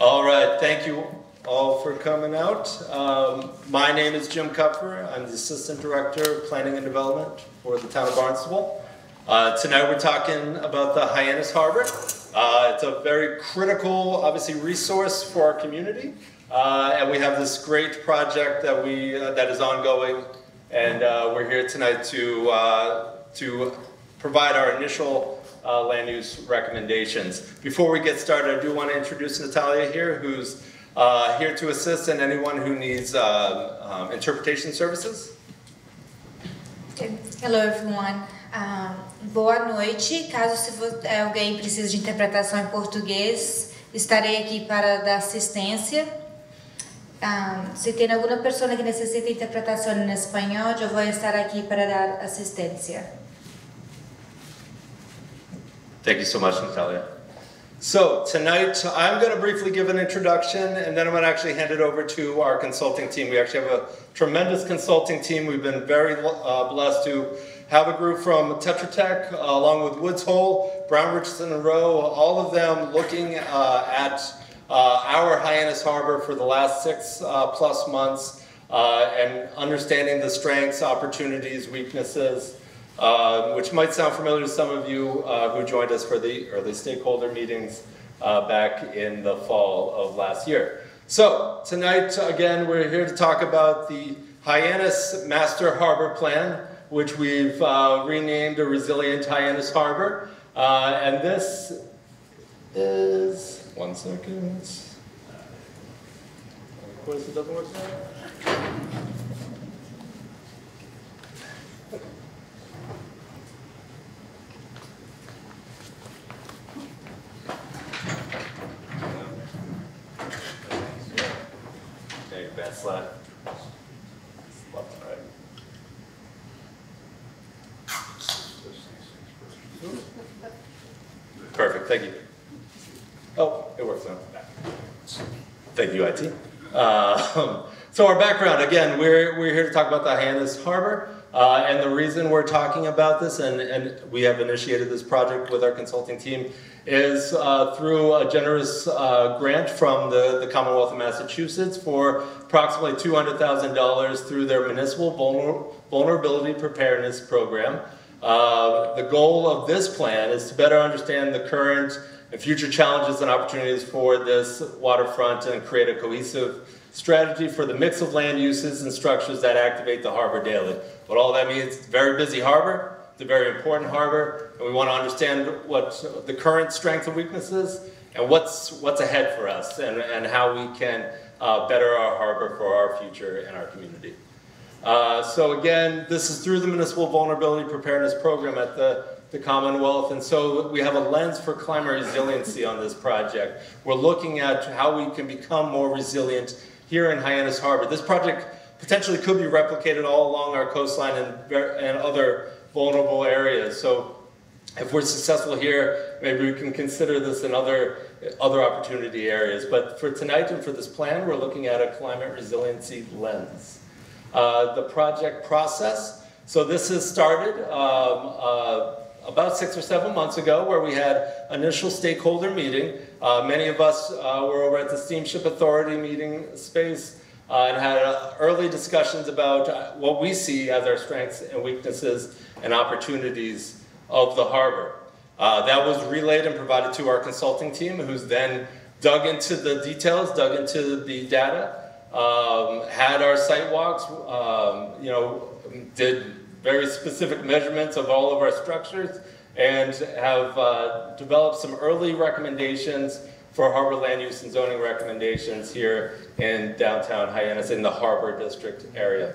All right, thank you all for coming out. My name is Jim Kupfer. I'm the Assistant Director of Planning and Development for the town of Barnstable. Tonight we're talking about the Hyannis Harbor. It's a very critical, obviously, resource for our community. And we have this great project that is ongoing, and we're here tonight to provide our initial land use recommendations. Before we get started, I do want to introduce Natalia here, who's here to assist and anyone who needs interpretation services. Hello everyone. Boa noite. Caso alguém precise de interpretação em português, estarei aqui para dar assistência. Se tem alguma pessoa que necessita interpretação em espanhol, eu vou estar aqui para dar assistência. Thank you so much, Natalia. So tonight, I'm going to briefly give an introduction, and then I'm going to actually hand it over to our consulting team. We actually have a tremendous consulting team. We've been very blessed to have a group from Tetra Tech, along with Woods Hole, Brown Richardson and Rowe, all of them looking at our Hyannis Harbor for the last 6+ months and understanding the strengths, opportunities, weaknesses, which might sound familiar to some of you who joined us for the early stakeholder meetings back in the fall of last year. So tonight, again, we're here to talk about the Hyannis Master Harbor Plan, which we've renamed a Resilient Hyannis Harbor. And this is, one second. Of course, it doesn't work now. Slide. Left and right. Perfect, thank you. Oh, it works now. Thank you, IT. So our background, again, we're here to talk about the Hyannis Harbor. And the reason we're talking about this, and we have initiated this project with our consulting team, is through a generous grant from the Commonwealth of Massachusetts for approximately $200,000 through their Municipal Vulnerability Preparedness Program. The goal of this plan is to better understand the current and future challenges and opportunities for this waterfront and create a cohesive strategy for the mix of land uses and structures that activate the harbor daily. What all that means, it's a very busy harbor, it's a very important harbor, and we want to understand what the current strengths and weaknesses and what's ahead for us and how we can better our harbor for our future and our community. So again, this is through the Municipal Vulnerability Preparedness Program at the Commonwealth, and so we have a lens for climate resiliency on this project. We're looking at how we can become more resilient here in Hyannis Harbor. This project potentially could be replicated all along our coastline and other vulnerable areas. So if we're successful here, maybe we can consider this in other opportunity areas. But for tonight and for this plan, we're looking at a climate resiliency lens. The project process. So this has started about 6 or 7 months ago, where we had initial stakeholder meeting. Many of us were over at the Steamship Authority meeting space and had early discussions about what we see as our strengths and weaknesses and opportunities of the harbor. That was relayed and provided to our consulting team, who's then dug into the details, dug into the data, had our site walks, did very specific measurements of all of our structures, and have developed some early recommendations for harbor land use and zoning recommendations here in downtown Hyannis in the Harbor District area.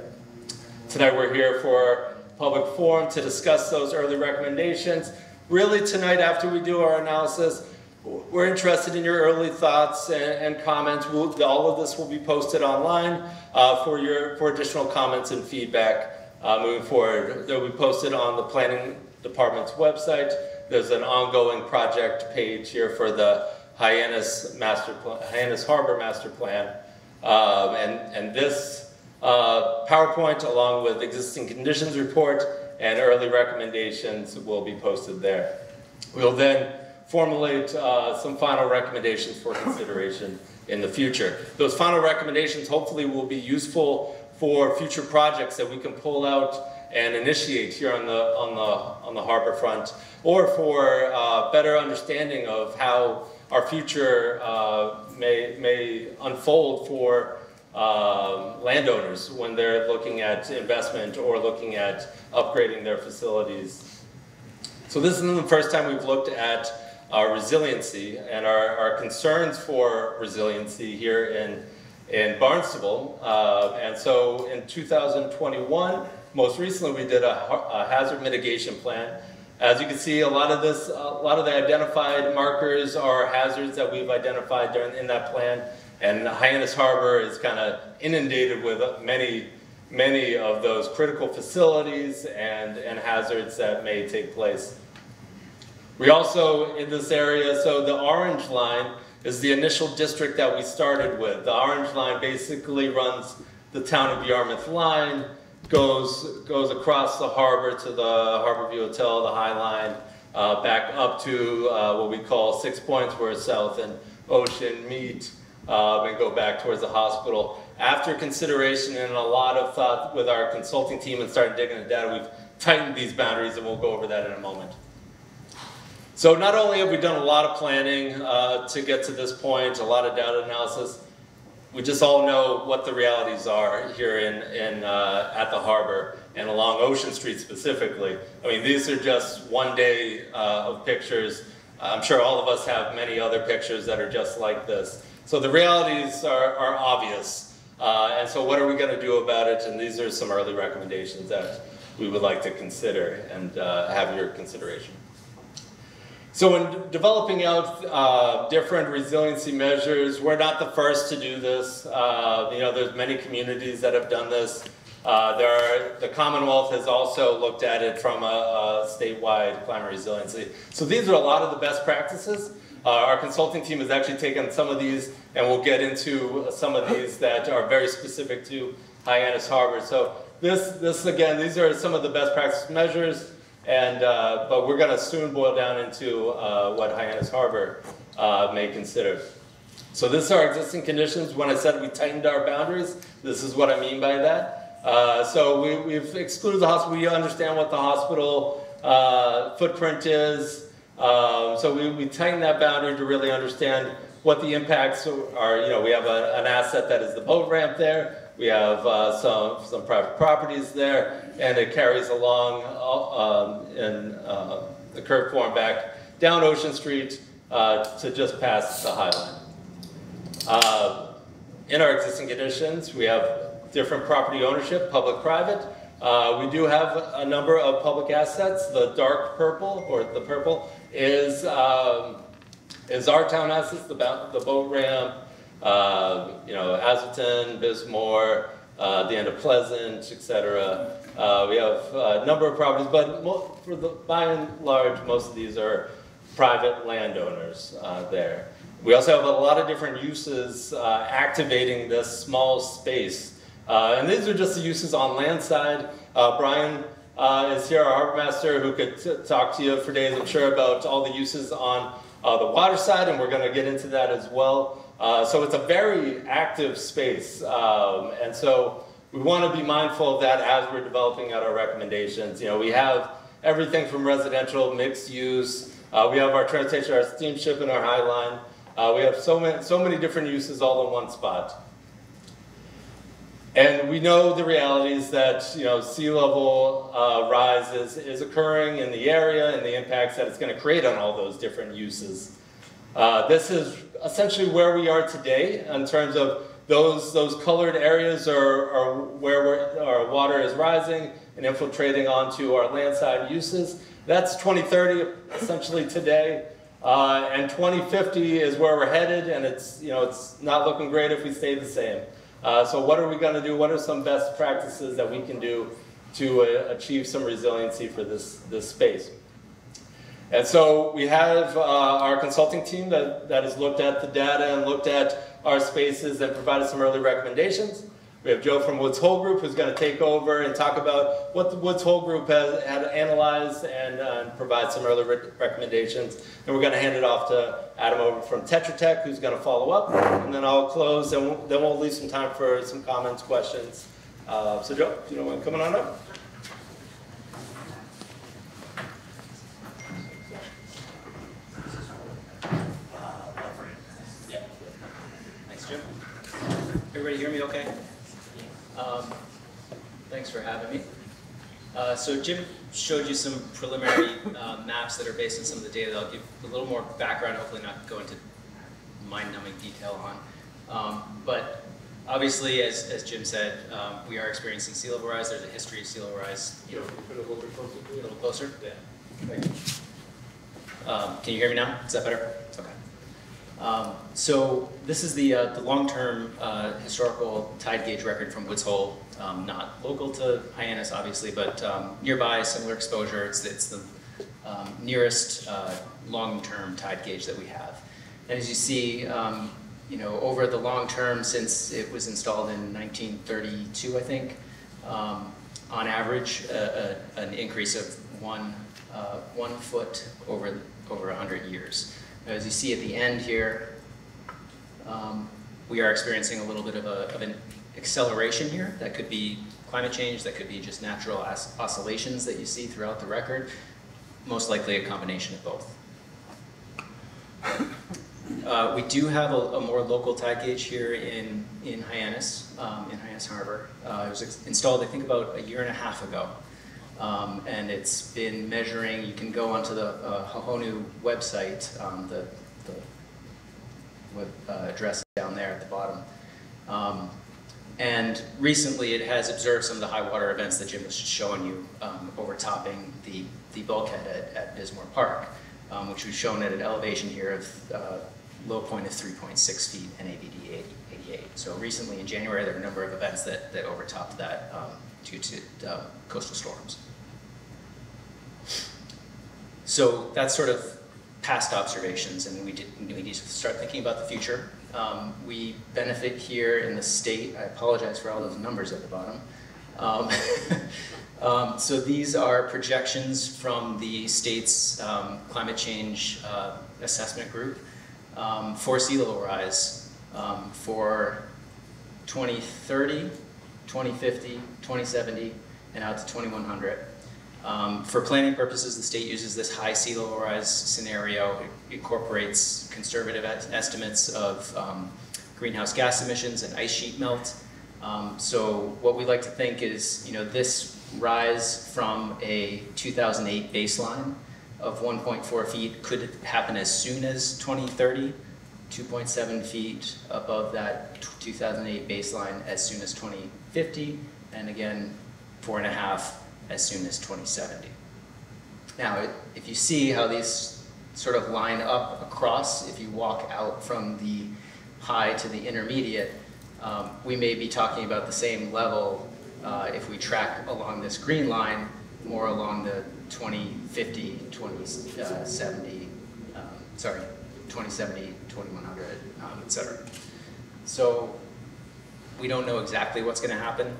Tonight we're here for public forum to discuss those early recommendations. Really tonight, after we do our analysis, we're interested in your early thoughts and comments. All of this will be posted online for additional comments and feedback moving forward. They'll be posted on the Planning Department's website. There's an ongoing project page here for the Hyannis Harbor Master Plan. And this PowerPoint, along with existing conditions report and early recommendations, will be posted there. We'll then formulate some final recommendations for consideration in the future. Those final recommendations hopefully will be useful for future projects that we can pull out and initiate here on the harbor front, or for better understanding of how our future may unfold for landowners when they're looking at investment or looking at upgrading their facilities. So this isn't the first time we've looked at our resiliency and our concerns for resiliency here in Barnstable. And so in 2021, most recently we did a hazard mitigation plan. As you can see, a lot of the identified markers are hazards that we've identified in that plan. And Hyannis Harbor is kind of inundated with many of those critical facilities and hazards that may take place. We also, in this area, so the orange line is the initial district that we started with. The orange line basically runs the town of Yarmouth line, goes across the harbor to the Harborview Hotel, the High Line, back up to what we call 6 Points, where South and Ocean meet, and go back towards the hospital. After consideration and a lot of thought with our consulting team and started digging the data, we've tightened these boundaries, and we'll go over that in a moment. So not only have we done a lot of planning to get to this point, a lot of data analysis, we just all know what the realities are here at the harbor and along Ocean Street specifically. I mean, these are just one day of pictures. I'm sure all of us have many other pictures that are just like this. So the realities are obvious. And so what are we going to do about it? And these are some early recommendations that we would like to consider and have your consideration. So in developing out different resiliency measures, we're not the first to do this. There's many communities that have done this. The Commonwealth has also looked at it from a statewide climate resiliency. So these are a lot of the best practices. Our consulting team has actually taken some of these, and we'll get into some of these that are very specific to Hyannis Harbor. So this again, these are some of the best practice measures. But we're going to soon boil down into what Hyannis Harbor may consider. So this is our existing conditions. When I said we tightened our boundaries, this is what I mean by that. So we've excluded the hospital. We understand what the hospital footprint is. So we tightened that boundary to really understand what the impacts are. We have an asset that is the boat ramp there. We have some private properties there, and it carries along in the curved form back down Ocean Street to just past the High Line. In our existing conditions, we have different property ownership, public-private. We do have a number of public assets. The dark purple, or the purple, is our town assets, the boat ramp, Atherton, Bismore, the end of Pleasant, etc. We have a number of properties, but by and large, most of these are private landowners there. We also have a lot of different uses activating this small space. And these are just the uses on land side. Brian is here, our harbor master, who could talk to you for days, I'm sure, about all the uses on the water side, and we're going to get into that as well. So it's a very active space, and so we want to be mindful of that as we're developing out our recommendations. We have everything from residential, mixed use, we have our transportation, our steamship, and our High Line. We have so many different uses all in one spot. And we know the realities that sea level rise is occurring in the area and the impacts that it's going to create on all those different uses. This is essentially where we are today in terms of those colored areas are where our water is rising and infiltrating onto our landside uses. That's 2030, essentially today, and 2050 is where we're headed, and it's not looking great if we stay the same. So what are we going to do? What are some best practices that we can do to achieve some resiliency for this space? And so we have our consulting team that has looked at the data and looked at our spaces and provided some early recommendations. We have Joe from Woods Hole Group who's going to take over and talk about what the Woods Hole Group has had analyzed and provide some early recommendations. And we're going to hand it off to Adam over from Tetra Tech, who's going to follow up. And then I'll close, and then we'll leave some time for some comments, questions. So Joe, do you know when coming on up? Yeah. Thanks, Jim. Everybody hear me okay? Thanks for having me. So Jim showed you some preliminary maps that are based on some of the data that I'll give a little more background, hopefully not go into mind-numbing detail on. But obviously, as Jim said, we are experiencing sea level rise. There's a history of sea level rise. Put it a little bit closer. A little closer? Yeah. Can you hear me now? Is that better? Okay. So this is the long-term historical tide gauge record from Woods Hole, not local to Hyannis, obviously, but nearby, similar exposure. It's the nearest long-term tide gauge that we have. And as you see, you know, over the long term, since it was installed in 1932, I think, on average, an increase of 1 foot over 100 years. As you see at the end here, we are experiencing a little bit of an acceleration here. That could be climate change, that could be just natural oscillations that you see throughout the record. Most likely a combination of both. We do have a more local tide gauge here in Hyannis, in Hyannis Harbor. It was installed, I think, about 1.5 years ago. And it's been measuring. You can go onto the Hahonu website, the web address down there at the bottom. And recently it has observed some of the high water events that Jim was just showing you, overtopping the bulkhead at Bismore Park, which was shown at an elevation here of low point of 3.6 feet and ABD 88. So recently in January there were a number of events that overtopped that due to coastal storms. So that's sort of past observations, and we need to start thinking about the future. We benefit here in the state. I apologize for all those numbers at the bottom. So these are projections from the state's climate change assessment group for sea level rise for 2030, 2050, 2070, and out to 2100. For planning purposes, the state uses this high sea level rise scenario. It incorporates conservative estimates of greenhouse gas emissions and ice sheet melt. So what we like to think is, you know, this rise from a 2008 baseline of 1.4 feet could happen as soon as 2030, 2.7 feet above that 2008 baseline as soon as 2050, and again, 4.5 as soon as 2070. Now, if you see how these sort of line up across, if you walk out from the high to the intermediate, we may be talking about the same level if we track along this green line, more along the 2050, 2070, 2070, 2100, et cetera. So we don't know exactly what's going to happen,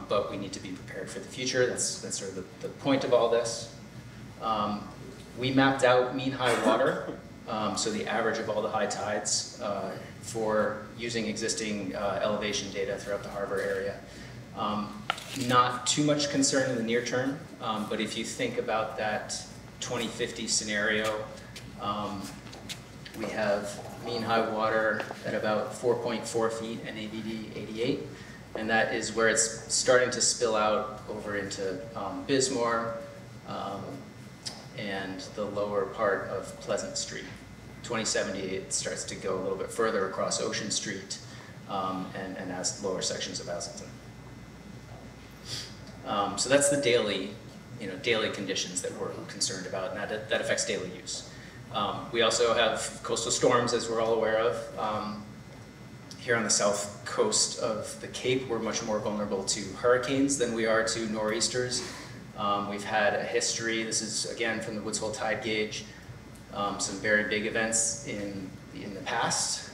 but we need to be prepared for the future. That's sort of the point of all this. We mapped out mean high water, so the average of all the high tides for using existing elevation data throughout the harbor area. Not too much concern in the near term, but if you think about that 2050 scenario, we have mean high water at about 4.4 feet and ABD 88, and that is where it's starting to spill out over into Bismore and the lower part of Pleasant Street. 2070, it starts to go a little bit further across Ocean Street and as lower sections of Hazleton. So that's the daily conditions that we're concerned about, and that affects daily use. We also have coastal storms, as we're all aware of. Here on the south coast of the Cape, we're much more vulnerable to hurricanes than we are to nor'easters. We've had a history, this is again from the Woods Hole tide gauge, some very big events in the past,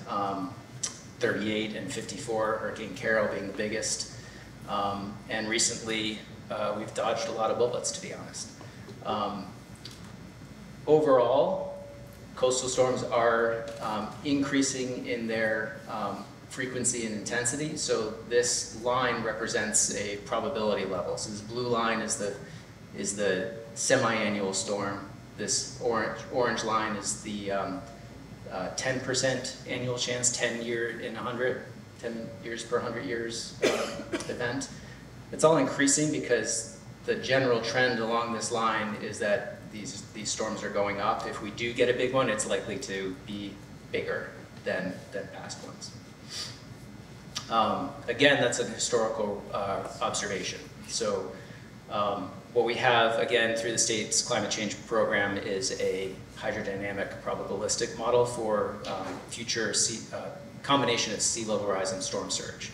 38 and 54, Hurricane Carol being the biggest. And recently, we've dodged a lot of bullets, to be honest. Overall, coastal storms are increasing in their frequency and intensity. So this line represents a probability level. So this blue line is the semi-annual storm. This orange line is the 10% annual chance, 10 years per 100 years event. It's all increasing because the general trend along this line is that these storms are going up. If we do get a big one, it's likely to be bigger than past ones. Again, that's an historical observation. So what we have, again, through the state's climate change program is a hydrodynamic probabilistic model for future combination of sea level rise and storm surge.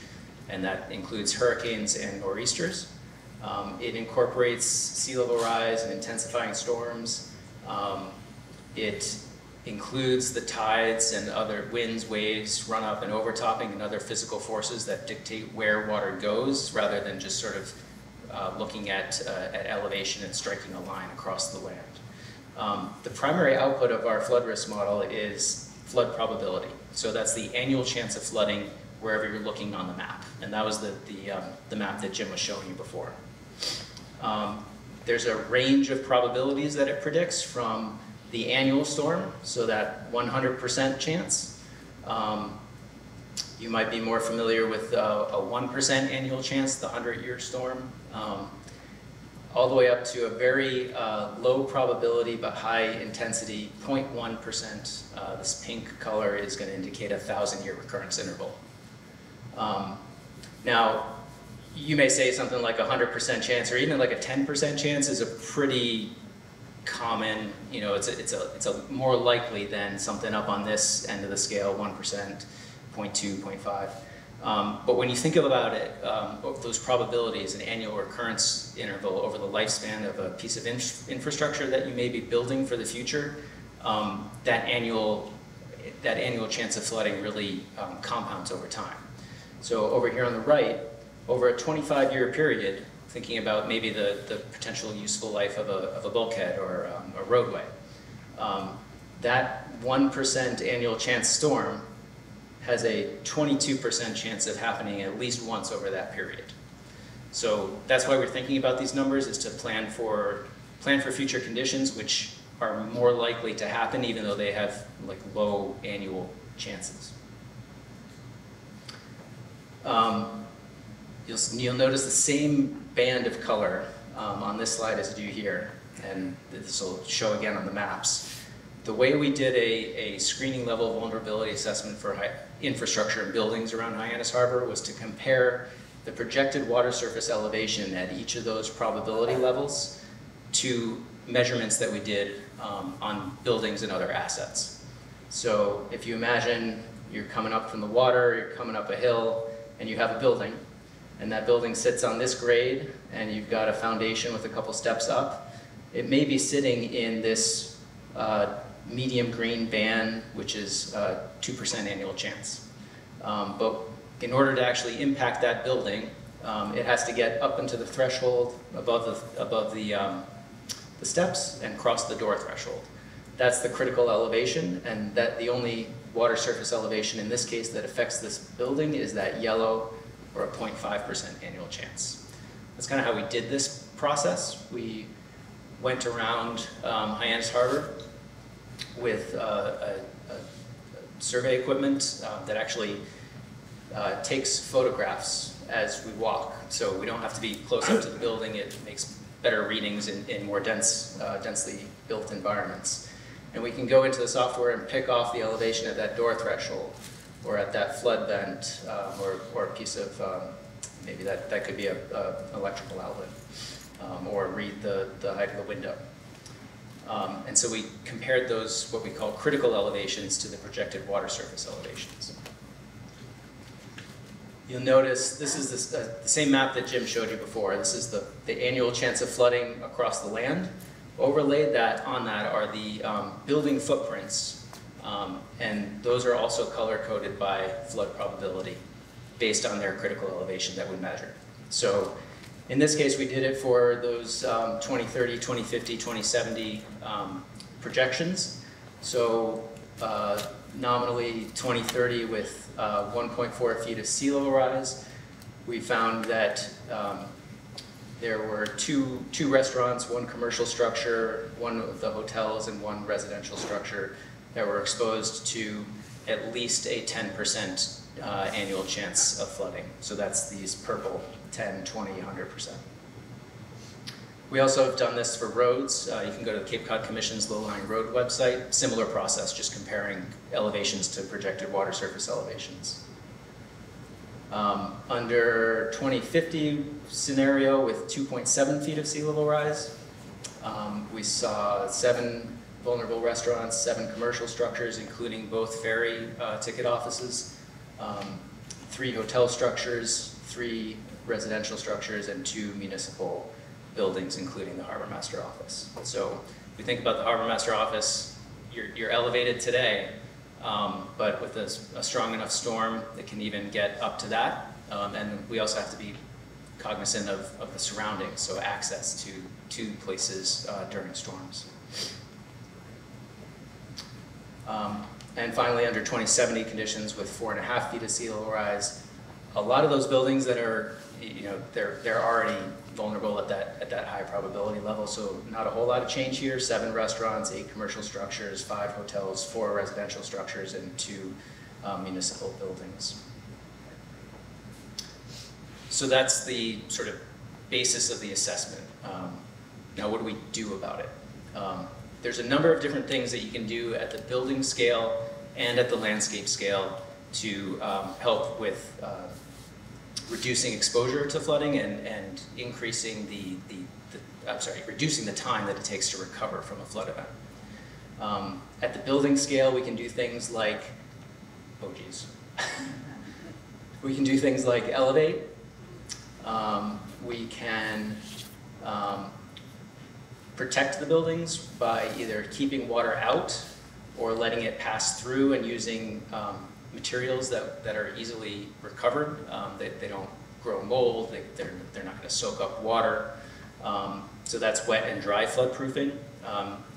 And that includes hurricanes and nor'easters. It incorporates sea level rise and intensifying storms. It includes the tides and other winds, waves, run-up and overtopping and other physical forces that dictate where water goes, rather than just sort of looking at elevation and striking a line across the land. The primary output of our flood risk model is flood probability. So that's the annual chance of flooding wherever you're looking on the map. And that was the map that Jim was showing you before. There's a range of probabilities that it predicts from the annual storm, so that 100% chance. You might be more familiar with a 1% annual chance, the 100-year storm, all the way up to a very low probability but high intensity, 0.1%. This pink color is going to indicate a 1,000-year recurrence interval. Now, you may say something like 100% chance, or even like a 10% chance is a pretty common, you know, it's a more likely than something up on this end of the scale, 1%, 0.2, 0.5. But when you think about it, those probabilities, an annual recurrence interval over the lifespan of a piece of infrastructure that you may be building for the future, that annual chance of flooding really compounds over time. So over here on the right, over a 25-year period, thinking about maybe the potential useful life of a bulkhead or a roadway, that 1% annual chance storm has a 22% chance of happening at least once over that period. So that's why we're thinking about these numbers, is to plan for future conditions which are more likely to happen, even though they have like low annual chances. You'll notice the same band of color on this slide as you do here, and this will show again on the maps. The way we did a screening level vulnerability assessment for infrastructure and buildings around Hyannis Harbor was to compare the projected water surface elevation at each of those probability levels to measurements that we did on buildings and other assets. So if you imagine you're coming up from the water, you're coming up a hill, and you have a building, and that building sits on this grade, and you've got a foundation with a couple steps up, it may be sitting in this medium green band, which is 2% annual chance. But in order to actually impact that building, it has to get up into the threshold above the steps and cross the door threshold. That's the critical elevation, and that the only water surface elevation in this case that affects this building is that yellow, or a 0.5% annual chance. That's kind of how we did this process. We went around Hyannis Harbor with survey equipment that actually takes photographs as we walk. So we don't have to be close up to the building. It makes better readings in more densely built environments. And we can go into the software and pick off the elevation at that door threshold, or at that flood vent, or a piece of, maybe that could be an electrical outlet, or read the height of the window. And so we compared those, what we call critical elevations, to the projected water surface elevations. You'll notice this is the same map that Jim showed you before. This is the annual chance of flooding across the land. Overlaid on that are the building footprints, and those are also color-coded by flood probability based on their critical elevation that we measured. So in this case, we did it for those 2030, 2050, 2070 projections. So nominally 2030 with 1.4 feet of sea level rise. We found that there were two restaurants, one commercial structure, one of the hotels, and one residential structure that were exposed to at least a 10% annual chance of flooding. So that's these purple 10, 20, 100%. We also have done this for roads. You can go to the Cape Cod Commission's low-lying road website. Similar process, just comparing elevations to projected water surface elevations. Under 2050 scenario with 2.7 feet of sea level rise, we saw 7 vulnerable restaurants, 7 commercial structures, including both ferry ticket offices, 3 hotel structures, 3 residential structures, and 2 municipal buildings, including the Harbor Master Office. So if you think about the Harbor Master Office, you're elevated today, but with a strong enough storm, it can even get up to that. And we also have to be cognizant of the surroundings, so access to places during storms. And finally, under 2070 conditions with 4.5 feet of sea level rise, a lot of those buildings that are, they're already vulnerable at that high probability level, so not a whole lot of change here. 7 restaurants, 8 commercial structures, 5 hotels, 4 residential structures, and 2 municipal buildings. So that's the sort of basis of the assessment. Now what do we do about it? There's a number of different things that you can do at the building scale and at the landscape scale to help with reducing exposure to flooding and increasing reducing the time that it takes to recover from a flood event. At the building scale, we can do things like, we can do things like elevate. We can protect the buildings by either keeping water out or letting it pass through and using materials that are easily recovered. They don't grow mold, they're not going to soak up water. So that's wet and dry flood proofing.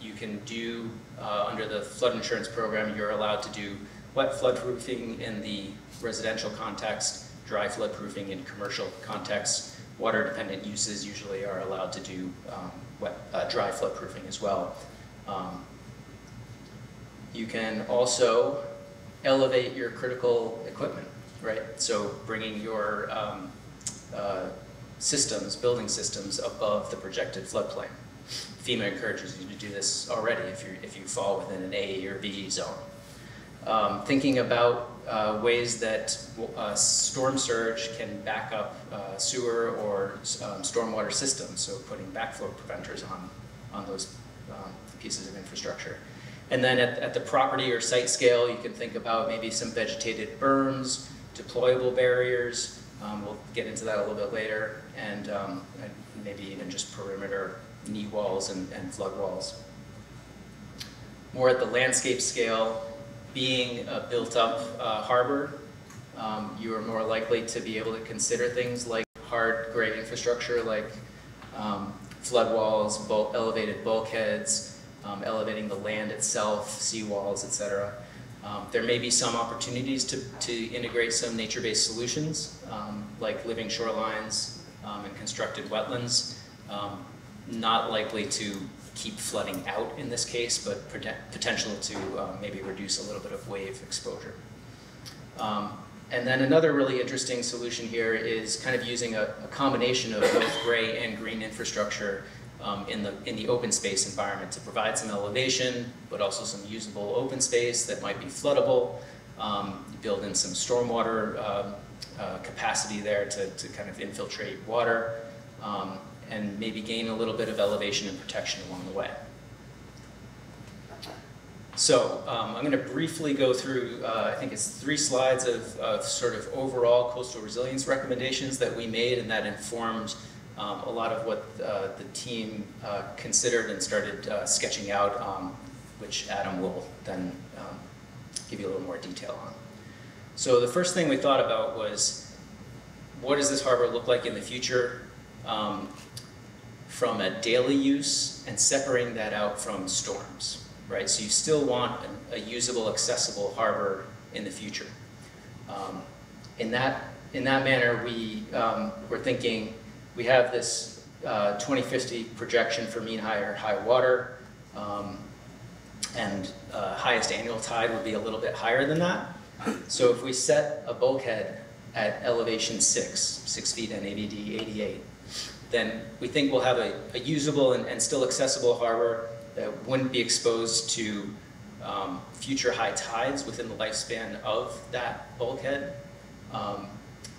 You can do, under the flood insurance program, you're allowed to do wet flood proofing in the residential context, dry flood proofing in commercial context. Water dependent uses usually are allowed to do dry flood proofing as well. You can also elevate your critical equipment, right? So bringing your building systems above the projected floodplain. FEMA encourages you to do this already if you fall within an A or B zone. Thinking about ways that storm surge can back up sewer or stormwater systems, so putting backflow preventers on those pieces of infrastructure. And then at the property or site scale, you can think about maybe some vegetated berms, deployable barriers, we'll get into that a little bit later, and maybe even just perimeter knee walls and flood walls. More at the landscape scale, being a built-up harbor, you are more likely to be able to consider things like hard gray infrastructure like flood walls, elevated bulkheads, elevating the land itself, seawalls, etc. There may be some opportunities to integrate some nature-based solutions like living shorelines and constructed wetlands. Not likely to keep flooding out in this case, but potential to maybe reduce a little bit of wave exposure. And then another really interesting solution here is kind of using a combination of both gray and green infrastructure in the open space environment to provide some elevation, but also some usable open space that might be floodable. Build in some stormwater capacity there to kind of infiltrate water. And maybe gain a little bit of elevation and protection along the way. So I'm going to briefly go through, I think it's 3 slides of sort of overall coastal resilience recommendations that we made, and that informed a lot of what the team considered and started sketching out, which Adam will then give you a little more detail on. So the first thing we thought about was, what does this harbor look like in the future from a daily use, and separating that out from storms, right? So you still want a usable, accessible harbor in the future. In that manner, we're thinking we have this 2050 projection for mean high water, and highest annual tide would be a little bit higher than that. So if we set a bulkhead at elevation 6 feet and AVD 88, then we think we'll have a usable and still accessible harbor that wouldn't be exposed to future high tides within the lifespan of that bulkhead,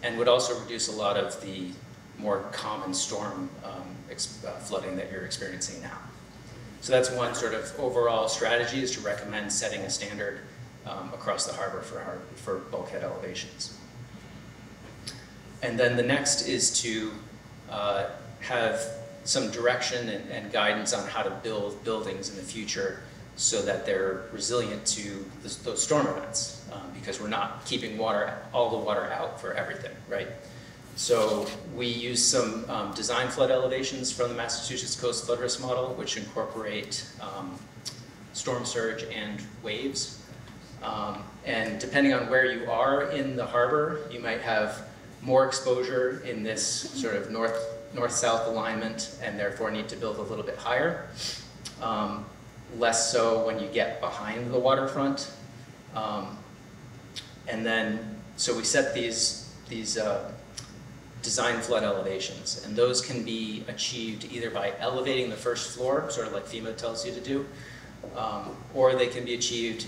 and would also reduce a lot of the more common storm flooding that you're experiencing now. So that's one sort of overall strategy, is to recommend setting a standard across the harbor for bulkhead elevations. And then the next is to have some direction and guidance on how to build buildings in the future so that they're resilient to those storm events, because we're not keeping all the water out for everything, right? So we use some design flood elevations from the Massachusetts Coast Flood Risk Model, which incorporate storm surge and waves. And depending on where you are in the harbor, you might have more exposure in this sort of north-south alignment, and therefore need to build a little bit higher. Less so when you get behind the waterfront. And then, so we set these design flood elevations, and those can be achieved either by elevating the first floor, sort of like FEMA tells you to do, or they can be achieved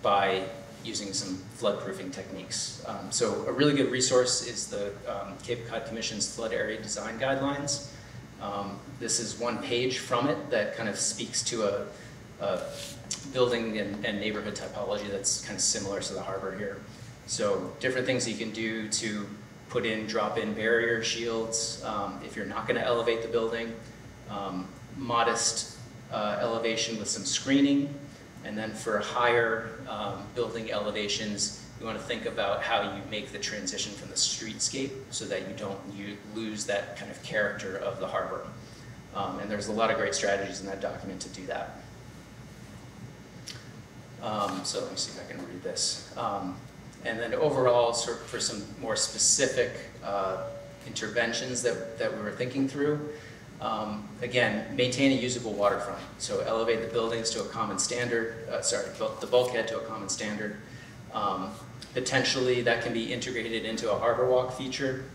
by using some flood-proofing techniques. So a really good resource is the Cape Cod Commission's Flood Area Design Guidelines. This is one page from it that kind of speaks to a building and neighborhood typology that's kind of similar to the harbor here. So different things you can do to put in drop-in barrier shields if you're not going to elevate the building, modest elevation with some screening, and then for higher building elevations, you want to think about how you make the transition from the streetscape so that you don't lose that kind of character of the harbor. And there's a lot of great strategies in that document to do that. So let me see if I can read this. And then overall, sort of for some more specific interventions that we were thinking through, again, maintain a usable waterfront. So elevate the buildings to a common standard, the bulkhead to a common standard. Potentially that can be integrated into a harbor walk feature.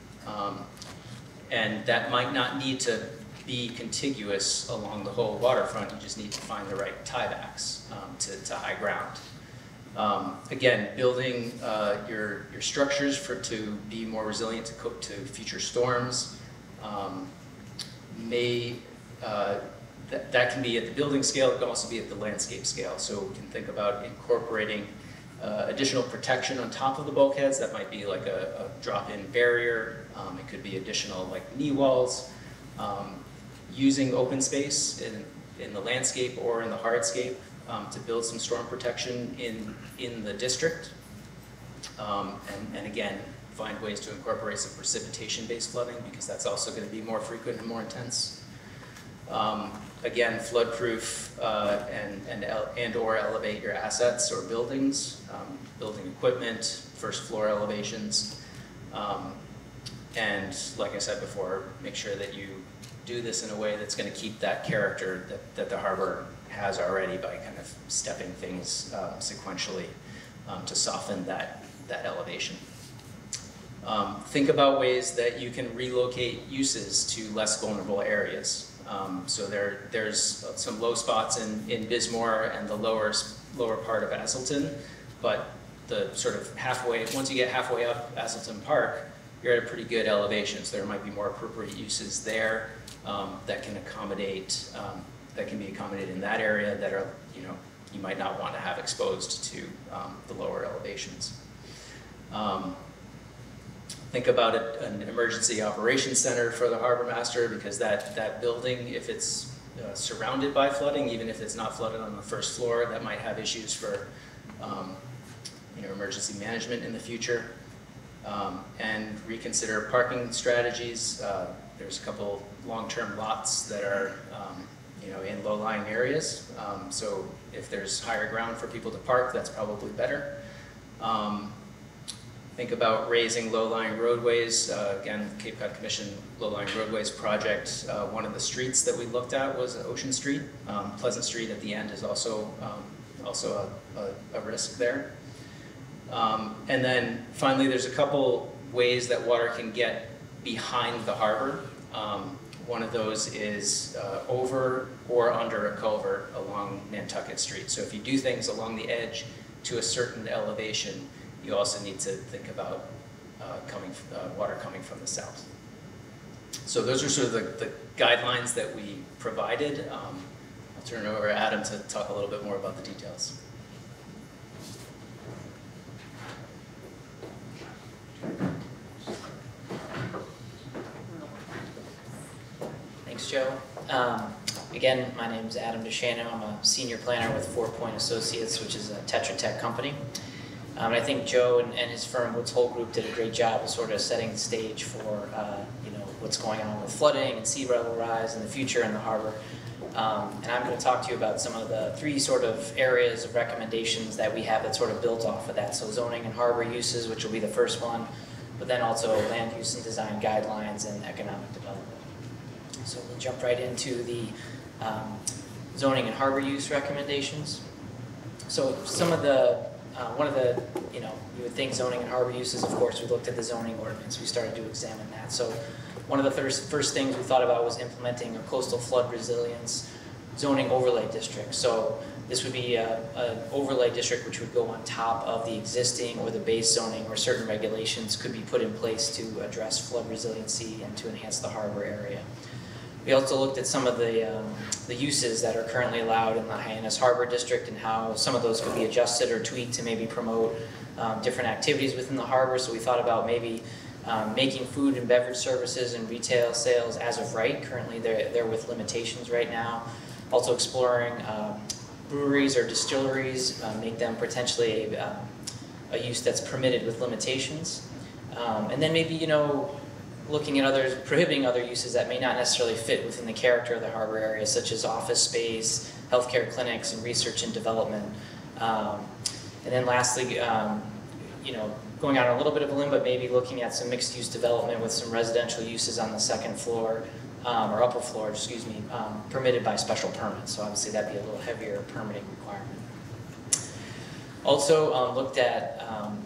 And that might not need to be contiguous along the whole waterfront. You just need to find the right tiebacks to high ground. Again, building your structures to be more resilient to future storms. That can be at the building scale, it can also be at the landscape scale. So we can think about incorporating additional protection on top of the bulkheads. That might be like a drop-in barrier. It could be additional like knee walls. Using open space in the landscape or in the hardscape to build some storm protection in the district. And again, find ways to incorporate some precipitation-based flooding, because that's also going to be more frequent and more intense. Again, flood-proof and or elevate your assets or buildings, building equipment, first floor elevations. And like I said before, make sure that you do this in a way that's going to keep that character that the harbor has already by kind of stepping things sequentially to soften that elevation. Think about ways that you can relocate uses to less vulnerable areas. So there's some low spots in Bismore and the lower part of Asselton, but the sort of once you get halfway up Asselton Park, you're at a pretty good elevation. So there might be more appropriate uses there that can be accommodated in that area that are, you might not want to have exposed to the lower elevations. Think about an emergency operations center for the harbor master, because that building, if it's surrounded by flooding, even if it's not flooded on the first floor, that might have issues for emergency management in the future. and reconsider parking strategies. There's a couple long-term lots that are in low-lying areas. So if there's higher ground for people to park, that's probably better. Think about raising low-lying roadways. Again, Cape Cod Commission low-lying roadways project. One of the streets that we looked at was Ocean Street. Pleasant Street at the end is also a risk there. And then finally, there's a couple ways that water can get behind the harbor. One of those is over or under a culvert along Nantucket Street. So if you do things along the edge to a certain elevation, you also need to think about water coming from the south. So those are sort of the guidelines that we provided. I'll turn it over to Adam to talk a little bit more about the details. Thanks, Joe. Again, my name is Adam DeShano. I'm a senior planner with 4 Point Associates, which is a Tetra Tech company. And I think Joe and his firm, Woods Hole Group, did a great job of sort of setting the stage for what's going on with flooding and sea level rise in the future in the harbor. And I'm going to talk to you about some of the 3 sort of areas of recommendations that we have that sort of built off of that. So zoning and harbor uses, which will be the first one, but then also land use and design guidelines and economic development. So we'll jump right into the zoning and harbor use recommendations. So some of the, one of the, you would think zoning and harbor uses, of course, we looked at the zoning ordinance. We started to examine that. So one of the first things we thought about was implementing a coastal flood resilience zoning overlay district. So this would be an overlay district which would go on top of the existing or the base zoning, where certain regulations could be put in place to address flood resiliency and to enhance the harbor area. We also looked at some of the uses that are currently allowed in the Hyannis Harbor District and how some of those could be adjusted or tweaked to maybe promote different activities within the harbor. So we thought about maybe making food and beverage services and retail sales as of right. Currently they're with limitations right now. Also exploring breweries or distilleries, make them potentially a use that's permitted with limitations. And then maybe, looking at prohibiting other uses that may not necessarily fit within the character of the harbor area, such as office space, healthcare clinics, and research and development. And then lastly, going out on a little bit of a limb, but maybe looking at some mixed-use development with some residential uses on the second floor, or upper floor, excuse me, permitted by special permit. So obviously that'd be a little heavier permitting requirement. Also looked at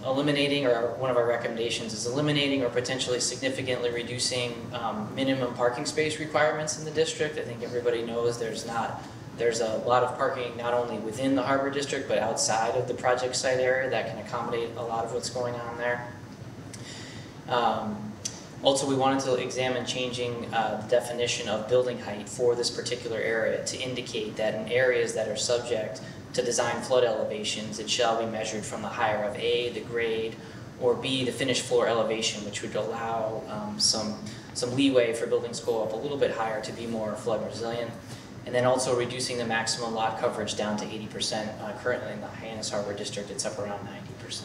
eliminating, or one of our recommendations is eliminating or potentially significantly reducing minimum parking space requirements in the district. I think everybody knows there's a lot of parking not only within the harbor district but outside of the project site area that can accommodate a lot of what's going on there. Also, we wanted to examine changing the definition of building height for this particular area to indicate that in areas that are subject to design flood elevations, it shall be measured from the higher of A, the grade, or B, the finished floor elevation, which would allow some leeway for buildings to go up a little bit higher to be more flood resilient. And then also reducing the maximum lot coverage down to 80%. Currently in the Hyannis Harbor District, it's up around 90%.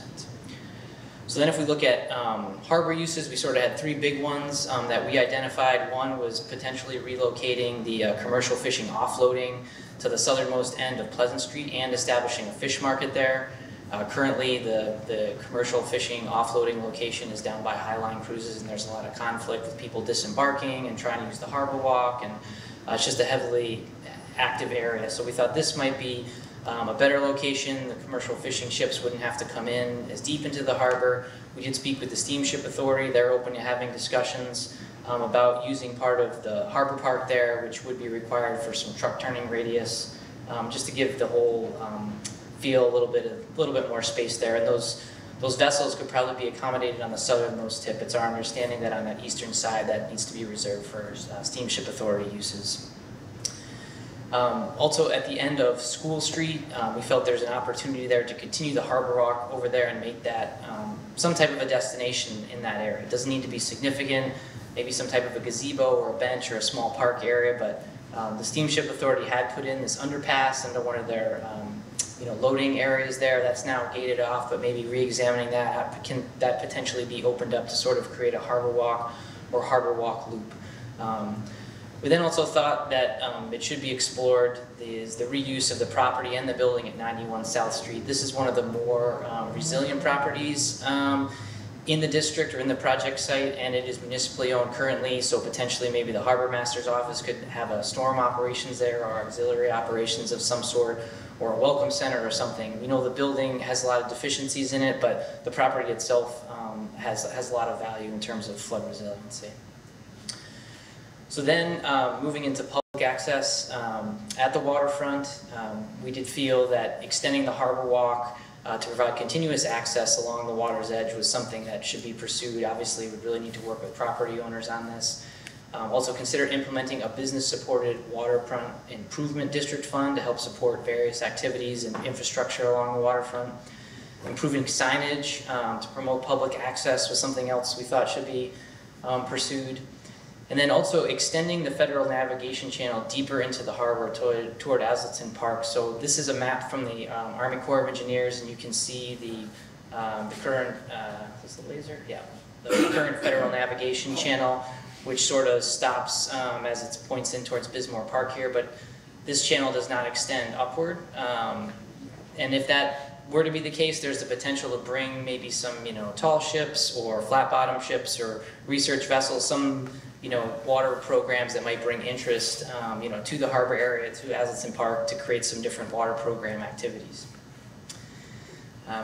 So then if we look at harbor uses, we sort of had 3 big ones that we identified. One was potentially relocating the commercial fishing offloading to the southernmost end of Pleasant Street and establishing a fish market there. Currently, the commercial fishing offloading location is down by Highline Cruises, and there's a lot of conflict with people disembarking and trying to use the harbor walk, and it's just a heavily active area. So we thought this might be a better location. The commercial fishing ships wouldn't have to come in as deep into the harbor. We did speak with the Steamship Authority. They're open to having discussions about using part of the harbor park there, which would be required for some truck turning radius, just to give the whole feel a little bit more space there. And those vessels could probably be accommodated on the southernmost tip. It's our understanding that on that eastern side that needs to be reserved for Steamship Authority uses. Also at the end of School Street, we felt there's an opportunity there to continue the harbor walk over there and make that some type of a destination in that area. It doesn't need to be significant, maybe some type of a gazebo or a bench or a small park area, but the Steamship Authority had put in this underpass under one of their loading areas there. That's now gated off, but maybe re-examining that. Can that potentially be opened up to sort of create a harbor walk or harbor walk loop? We then also thought that it should be explored is the reuse of the property and the building at 91 South Street. This is one of the more resilient properties in the district or in the project site, and it is municipally owned currently, so potentially maybe the harbor master's office could have a storm operations there or auxiliary operations of some sort, or a welcome center or something. We know the building has a lot of deficiencies in it, but the property itself has a lot of value in terms of flood resiliency. So then moving into public access, at the waterfront, we did feel that extending the harbor walk to provide continuous access along the water's edge was something that should be pursued. Obviously, we really need to work with property owners on this. Also consider implementing a business-supported waterfront improvement district fund to help support various activities and infrastructure along the waterfront. Improving signage to promote public access was something else we thought should be pursued. And then also extending the federal navigation channel deeper into the harbor toward Asleton Park. So this is a map from the Army Corps of Engineers, and you can see the current, is the laser? Yeah, the current federal navigation channel, which sort of stops as it points in towards Bismore Park here, but this channel does not extend upward. And if that were to be the case, there's the potential to bring maybe some, tall ships or flat bottom ships or research vessels, some water programs that might bring interest, to the harbor area, to Asleton Park, to create some different water program activities.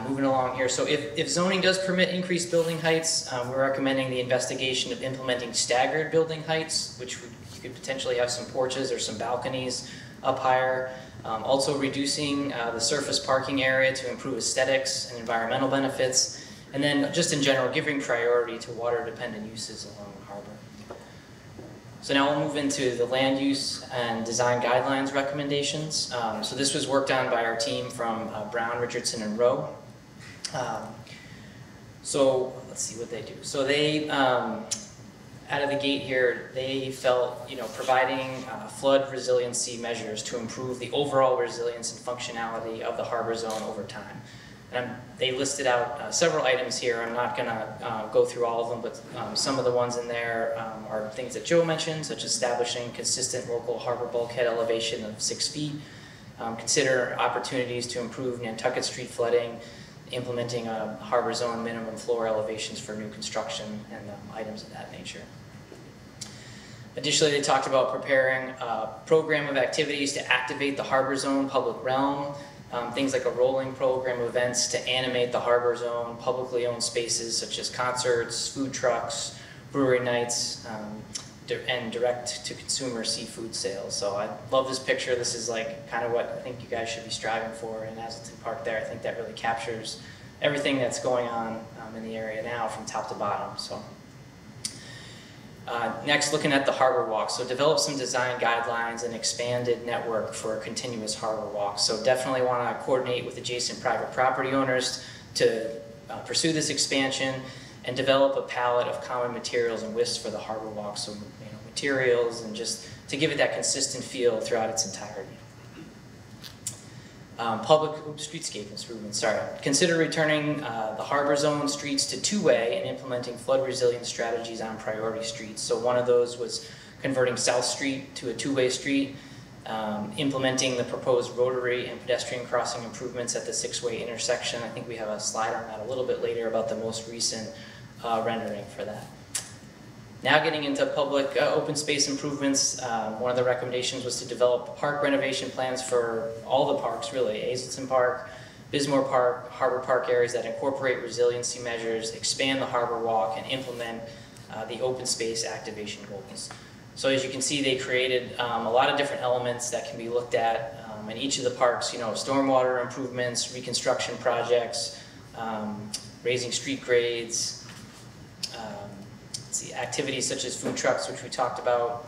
Moving along here, so if zoning does permit increased building heights, we're recommending the investigation of implementing staggered building heights, which you could potentially have some porches or some balconies up higher. Also reducing the surface parking area to improve aesthetics and environmental benefits, and then just in general giving priority to water-dependent uses along the harbor. So now we'll move into the land use and design guidelines recommendations. So this was worked on by our team from Brown, Richardson, and Rowe. So let's see what they do. So they, out of the gate here, they felt, providing flood resiliency measures to improve the overall resilience and functionality of the harbor zone over time. And they listed out several items here. I'm not going to go through all of them, but some of the ones in there are things that Joe mentioned, such as establishing consistent local harbor bulkhead elevation of 6 feet, consider opportunities to improve Nantucket Street flooding, implementing a harbor zone minimum floor elevations for new construction, and items of that nature. Additionally, they talked about preparing a program of activities to activate the harbor zone public realm, things like a rolling program of events to animate the harbor zone, publicly owned spaces such as concerts, food trucks, brewery nights, and direct-to-consumer seafood sales. So I love this picture. This is like kind of what I think you guys should be striving for in Asleton Park there. I think that really captures everything that's going on in the area now from top to bottom. So. Next, looking at the harbor walk. So develop some design guidelines and expanded network for a continuous harbor walk. So definitely want to coordinate with adjacent private property owners to pursue this expansion and develop a palette of common materials and widths for the harbor walk. So materials and just to give it that consistent feel throughout its entirety. Streetscape improvements, sorry. Consider returning the harbor zone streets to two-way and implementing flood resilience strategies on priority streets. So one of those was converting South Street to a two-way street, implementing the proposed rotary and pedestrian crossing improvements at the 6-way intersection. I think we have a slide on that a little bit later about the most recent rendering for that. Now getting into public open space improvements, one of the recommendations was to develop park renovation plans for all the parks really, Asleton Park, Bismore Park, Harbor Park areas that incorporate resiliency measures, expand the harbor walk, and implement the open space activation goals. So as you can see, they created a lot of different elements that can be looked at in each of the parks, stormwater improvements, reconstruction projects, raising street grades, activities such as food trucks, which we talked about,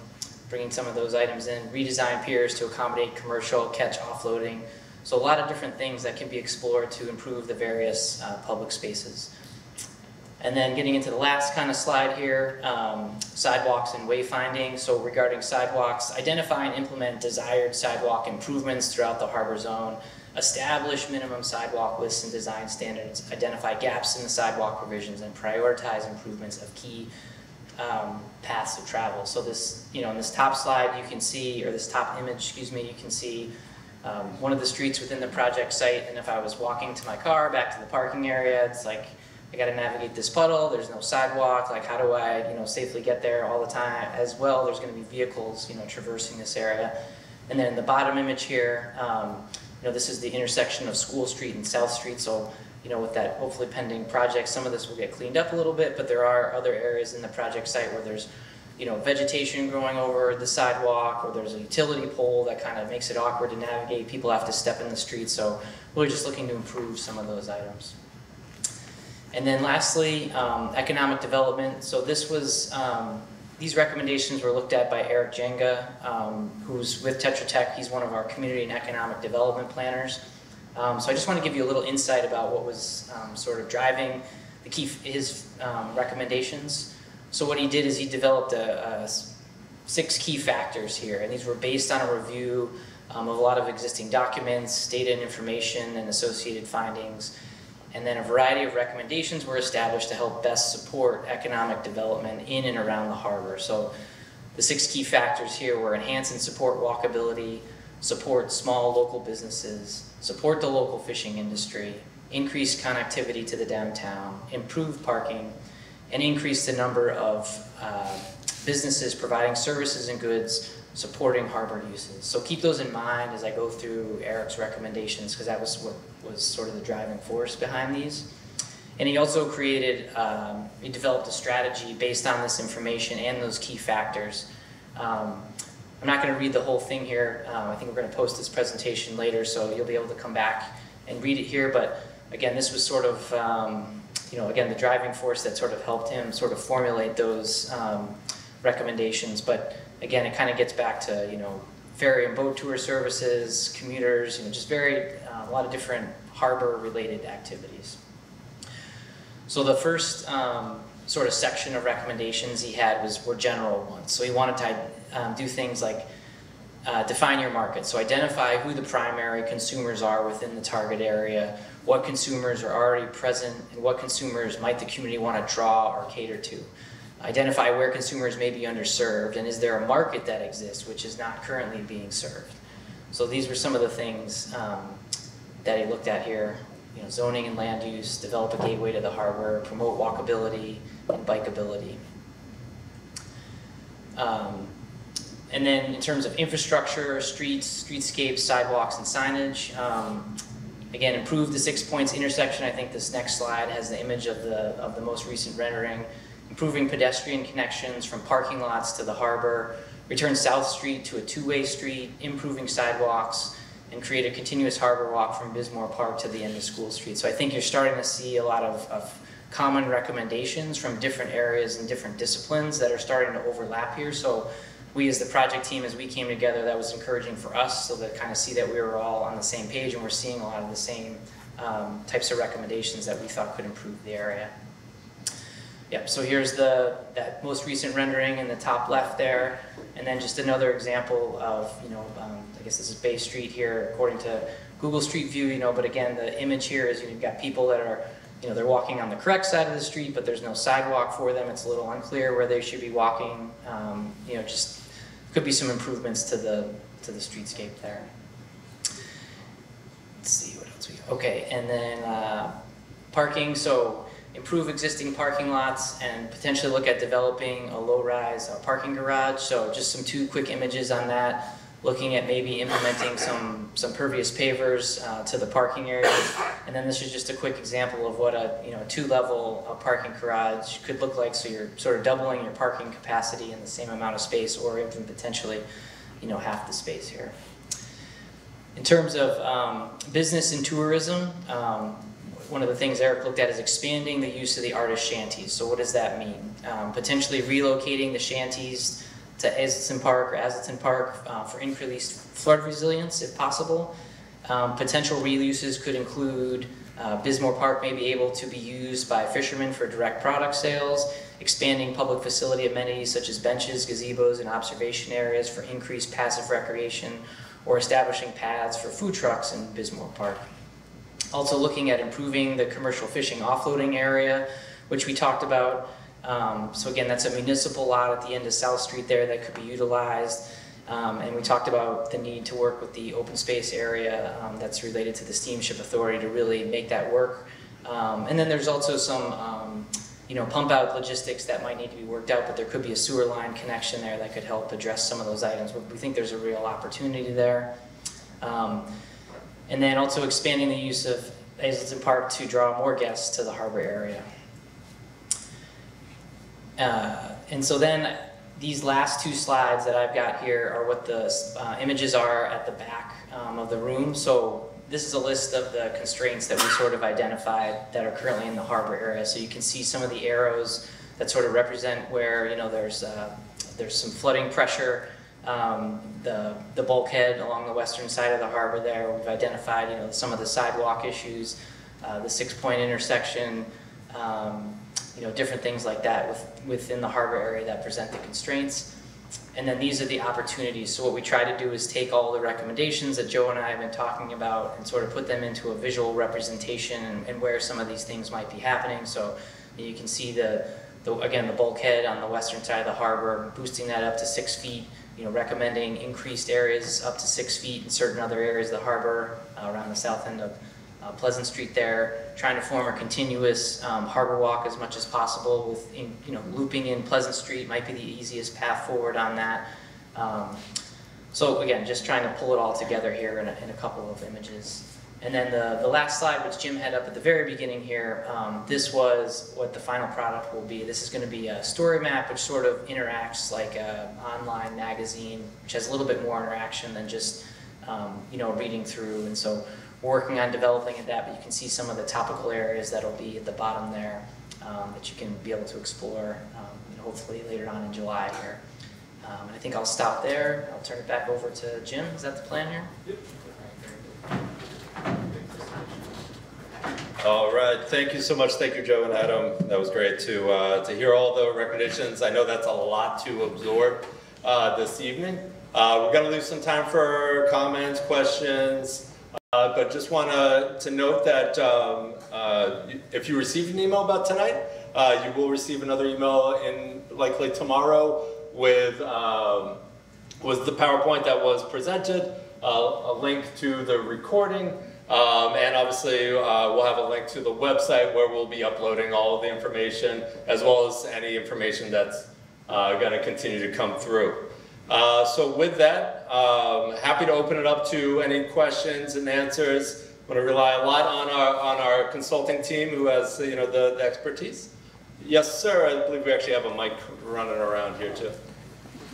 bringing some of those items in, redesign piers to accommodate commercial catch offloading. So a lot of different things that can be explored to improve the various public spaces. And then getting into the last kind of slide here, sidewalks and wayfinding. So regarding sidewalks, identify and implement desired sidewalk improvements throughout the harbor zone. establish minimum sidewalk lists and design standards, identify gaps in the sidewalk provisions, and prioritize improvements of key paths of travel. So this, in this top slide you can see, or this top image, excuse me, you can see one of the streets within the project site, and if I was walking to my car back to the parking area, it's like I got to navigate this puddle, there's no sidewalk, like how do I safely get there all the time? As well, there's going to be vehicles traversing this area. And then the bottom image here, this is the intersection of School Street and South Street, so with that hopefully pending project, some of this will get cleaned up a little bit, but there are other areas in the project site where there's vegetation growing over the sidewalk, or there's a utility pole that kind of makes it awkward to navigate. People have to step in the street, so we're just looking to improve some of those items. And then lastly, economic development. So this was, these recommendations were looked at by Eric Jenga, who's with Tetra Tech. He's one of our community and economic development planners. So I just want to give you a little insight about what was sort of driving his recommendations. So what he did is he developed 6 key factors here, and these were based on a review of a lot of existing documents, data and information, and associated findings. And then a variety of recommendations were established to help best support economic development in and around the harbor. So the 6 key factors here were enhance and support walkability, support small local businesses, support the local fishing industry, increase connectivity to the downtown, improve parking, and increase the number of businesses providing services and goods supporting harbor uses. So keep those in mind as I go through Eric's recommendations, because that was what was sort of the driving force behind these. And he also created, he developed a strategy based on this information and those key factors. I'm not going to read the whole thing here. I think we're going to post this presentation later, so you'll be able to come back and read it here. But again, this was sort of, again, the driving force that sort of helped him sort of formulate those recommendations. But again, it kind of gets back to, ferry and boat tour services, commuters, just a lot of different harbor-related activities. So the first sort of section of recommendations he had were general ones. So he wanted to do things like define your market. So identify who the primary consumers are within the target area, what consumers are already present, and what consumers might the community want to draw or cater to. Identify where consumers may be underserved, and is there a market that exists which is not currently being served. So these were some of the things that he looked at here. Zoning and land use, develop a gateway to the harbor, promote walkability and bikeability. And then in terms of infrastructure, streets, streetscapes, sidewalks, and signage, again, improve the 6 points intersection. I think this next slide has the image of the most recent rendering. Improving pedestrian connections from parking lots to the harbor, return South Street to a 2-way street, improving sidewalks, and create a continuous harbor walk from Bismore Park to the end of School Street. So I think you're starting to see a lot of common recommendations from different areas and different disciplines that are starting to overlap here. So we as the project team, as we came together, that was encouraging for us, so to kind of see that we were all on the same page and we're seeing a lot of the same types of recommendations that we thought could improve the area. Yep, so here's that most recent rendering in the top left there, and then just another example of, I guess this is Bay Street here according to Google Street View, but again, the image here is you've got people that are, they're walking on the correct side of the street, but there's no sidewalk for them. It's a little unclear where they should be walking. Just could be some improvements to the streetscape there. Let's see what else we got. Okay, and then parking. So improve existing parking lots and potentially look at developing a low-rise parking garage. So just 2 quick images on that. Looking at maybe implementing some pervious pavers to the parking area. And then this is just a quick example of what a 2-level parking garage could look like. So you're sort of doubling your parking capacity in the same amount of space, or even potentially half the space here. In terms of business and tourism, one of the things Eric looked at is expanding the use of the artist shanties. So what does that mean? Potentially relocating the shanties to Azleton Park or Azleton Park for increased flood resilience if possible. Potential reuses could include Bismore Park may be able to be used by fishermen for direct product sales, expanding public facility amenities such as benches, gazebos, and observation areas for increased passive recreation, or establishing paths for food trucks in Bismore Park. Also looking at improving the commercial fishing offloading area, which we talked about. So again, that's a municipal lot at the end of South Street there that could be utilized. And we talked about the need to work with the open space area that's related to the Steamship Authority to really make that work. And then there's also some pump out logistics that might need to be worked out, but there could be a sewer line connection there that could help address some of those items. We think there's a real opportunity there. And then also expanding the use of Hazelton Park to draw more guests to the harbor area. And so then these last two slides that I've got here are what the images are at the back of the room. So this is a list of the constraints that we sort of identified that are currently in the harbor area. So you can see some of the arrows that sort of represent where there's some flooding pressure. The bulkhead along the western side of the harbor there, we've identified some of the sidewalk issues, the 6-point intersection, different things like that within the harbor area that present the constraints. And then these are the opportunities. So what we try to do is take all the recommendations that Joe and I have been talking about and sort of put them into a visual representation and where some of these things might be happening. So you can see again, the bulkhead on the western side of the harbor, boosting that up to 6 feet, recommending increased areas up to 6 feet in certain other areas of the harbor around the south end of Pleasant Street there, trying to form a continuous harbor walk as much as possible with, looping in Pleasant Street might be the easiest path forward on that. So again, just trying to pull it all together here in a couple of images. And then the last slide, which Jim had up at the very beginning here, this was what the final product will be. This is going to be a story map, which sort of interacts like an online magazine, which has a little bit more interaction than just reading through. And so we're working on developing that, but you can see some of the topical areas that'll be at the bottom there that you can be able to explore, hopefully later on in July here. And I think I'll stop there. I'll turn it back over to Jim. Is that the plan here? Yep. All right, thank you so much. Thank you, Joe and Adam. That was great to hear all the recommendations. I know that's a lot to absorb this evening. We're going to leave some time for comments, questions, but just want to note that if you received an email about tonight, you will receive another email likely tomorrow with the PowerPoint that was presented, a link to the recording. And obviously, we'll have a link to the website where we'll be uploading all of the information, as well as any information that's going to continue to come through. So with that, happy to open it up to any questions and answers. I'm going to rely a lot on our consulting team who has the expertise. Yes, sir. I believe we actually have a mic running around here too.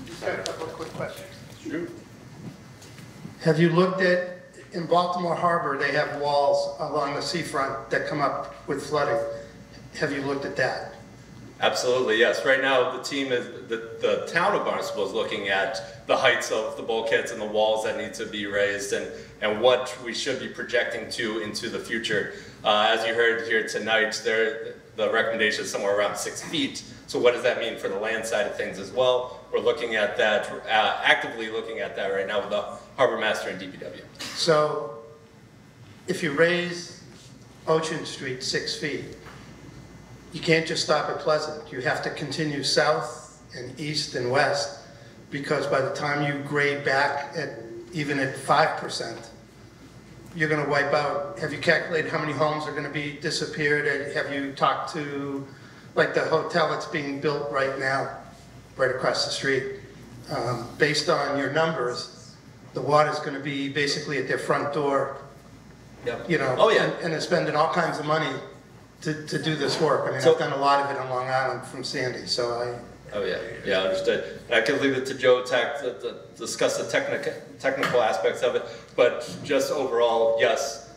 Just got a couple of quick questions. Sure. Have you looked at, in Baltimore Harbor, they have walls along the seafront that come up with flooding. Have you looked at that? Absolutely, yes. Right now, the team the town of Barnstable is looking at the heights of the bulkheads and the walls that need to be raised and what we should be projecting into the future. As you heard here tonight, the recommendation is somewhere around 6 feet. So what does that mean for the land side of things as well? We're looking at that, actively looking at that right now with the Harbor Master and DPW. So if you raise Ocean Street 6 feet, you can't just stop at Pleasant. You have to continue south and east and west, because by the time you grade back even at 5%, you're going to wipe out. Have you calculated how many homes are going to be disappeared? Have you talked to, like, the hotel that's being built right now, right across the street? Based on your numbers, the water's going to be basically at their front door. Yep. Oh, yeah. And they're spending all kinds of money to do this work. I mean, I've done a lot of it on Long Island from Sandy, so Oh yeah, understood. I can leave it to Joe to discuss the technical aspects of it, but just overall, yes,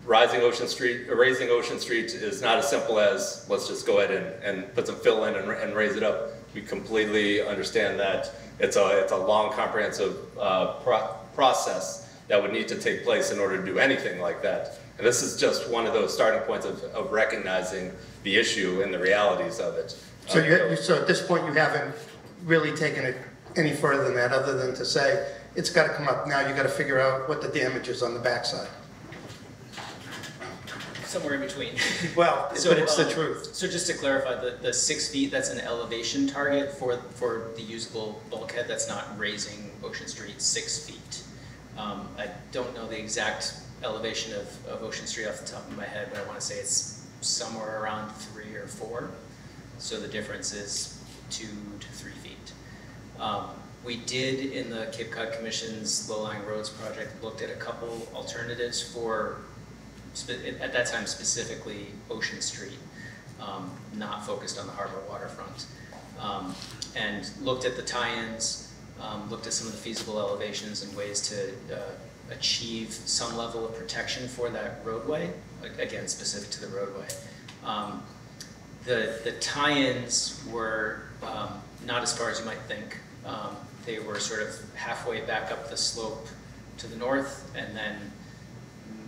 raising Ocean Street is not as simple as let's just go ahead and put some fill in and raise it up. We completely understand that it's a long, comprehensive process that would need to take place in order to do anything like that. And this is just one of those starting points of recognizing the issue and the realities of it. So at this point you haven't really taken it any further than that, other than to say it's got to come up. Now you got to figure out what the damage is on the backside. Somewhere in between. Well, but it's the truth. So just to clarify, the 6 feet, that's an elevation target for the usable bulkhead. That's not raising Ocean Street 6 feet. I don't know the exact elevation of Ocean Street off the top of my head, but I want to say it's somewhere around 3 or 4. So the difference is 2 to 3 feet. We did, in the Cape Cod Commission's low-lying roads project, looked at a couple alternatives for, at that time specifically, Ocean Street, not focused on the harbor waterfront, and looked at the tie-ins, looked at some of the feasible elevations and ways to achieve some level of protection for that roadway, again, specific to the roadway. The tie-ins were not as far as you might think. They were sort of halfway back up the slope to the north, and then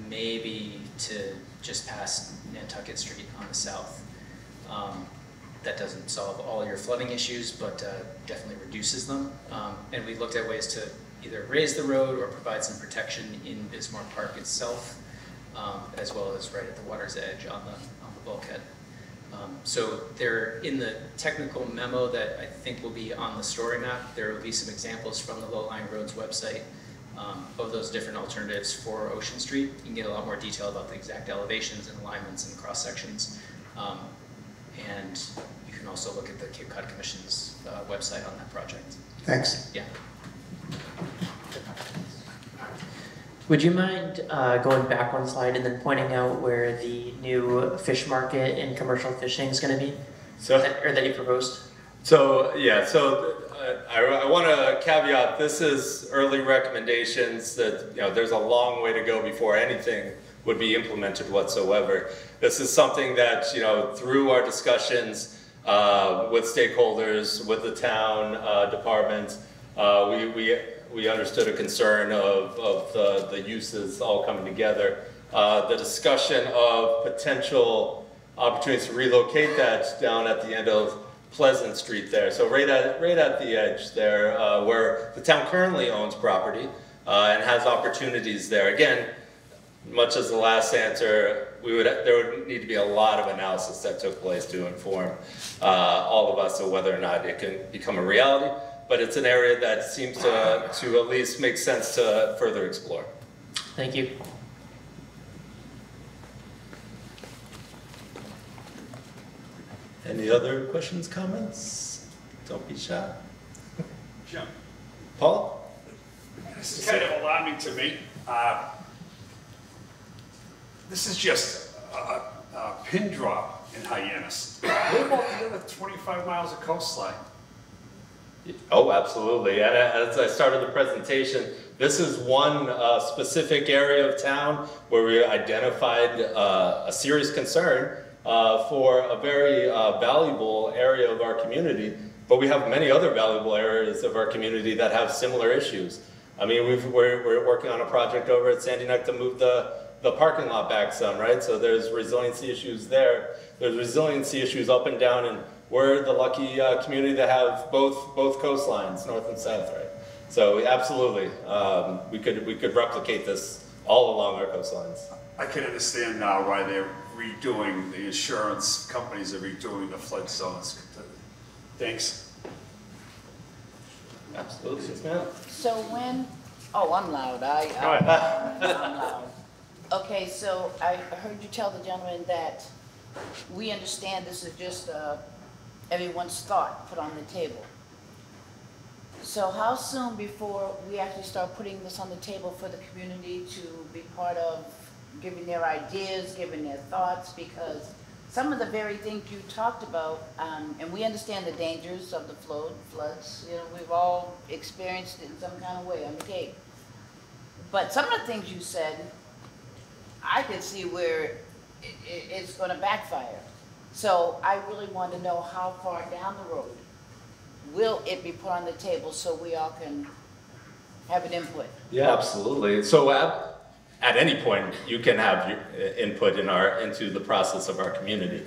maybe to just past Nantucket Street on the south. That doesn't solve all your flooding issues, but definitely reduces them. And we looked at ways to either raise the road or provide some protection in Bismarck Park itself, as well as right at the water's edge on the bulkhead. So there, in the technical memo that I think will be on the story map, there will be some examples from the Low-Lying Roads website of those different alternatives for Ocean Street. You can get a lot more detail about the exact elevations and alignments and cross sections. And you can also look at the Cape Cod Commission's website on that project. Thanks. Yeah. Would you mind going back one slide and then pointing out where the new fish market and commercial fishing is going to be, that you proposed? So yeah, I want to caveat, this is early recommendations that, there's a long way to go before anything would be implemented whatsoever. This is something that, through our discussions with stakeholders, with the town department, we understood a concern of the uses all coming together. The discussion of potential opportunities to relocate that down at the end of Pleasant Street there. So right at the edge there, where the town currently owns property and has opportunities there. Again, much as the last answer, there would need to be a lot of analysis that took place to inform all of us of whether or not it can become a reality. But it's an area that seems to at least make sense to further explore. Thank you. Any other questions, comments? Don't be shy. Jim. Paul? This is kind of alarming to me. This is just a pin drop in Hyannis. What about the other 25 miles of coastline? Oh, absolutely. And as I started the presentation, this is one specific area of town where we identified a serious concern for a very valuable area of our community. But we have many other valuable areas of our community that have similar issues. I mean, we're working on a project over at Sandy Neck to move the parking lot back some, right? So there's resiliency issues there. There's resiliency issues up and down, and we're the lucky community that have both coastlines, north and south, right? So absolutely, we could replicate this all along our coastlines. I can understand now why they're redoing, the insurance companies are redoing the flood zones. Thanks. Absolutely, yes, ma'am. So when, oh, I'm loud, I'm loud. Okay, so I heard you tell the gentleman that we understand this is just everyone's thought put on the table. So how soon before we actually start putting this on the table for the community to be part of giving their ideas, giving their thoughts? Because some of the very things you talked about, and we understand the dangers of the floods, we've all experienced it in some kind of way on the Cape. But some of the things you said, I could see where it's going to backfire. So I really want to know how far down the road will it be put on the table so we all can have an input? Yeah, absolutely. So at any point, you can have your input into the process of our community.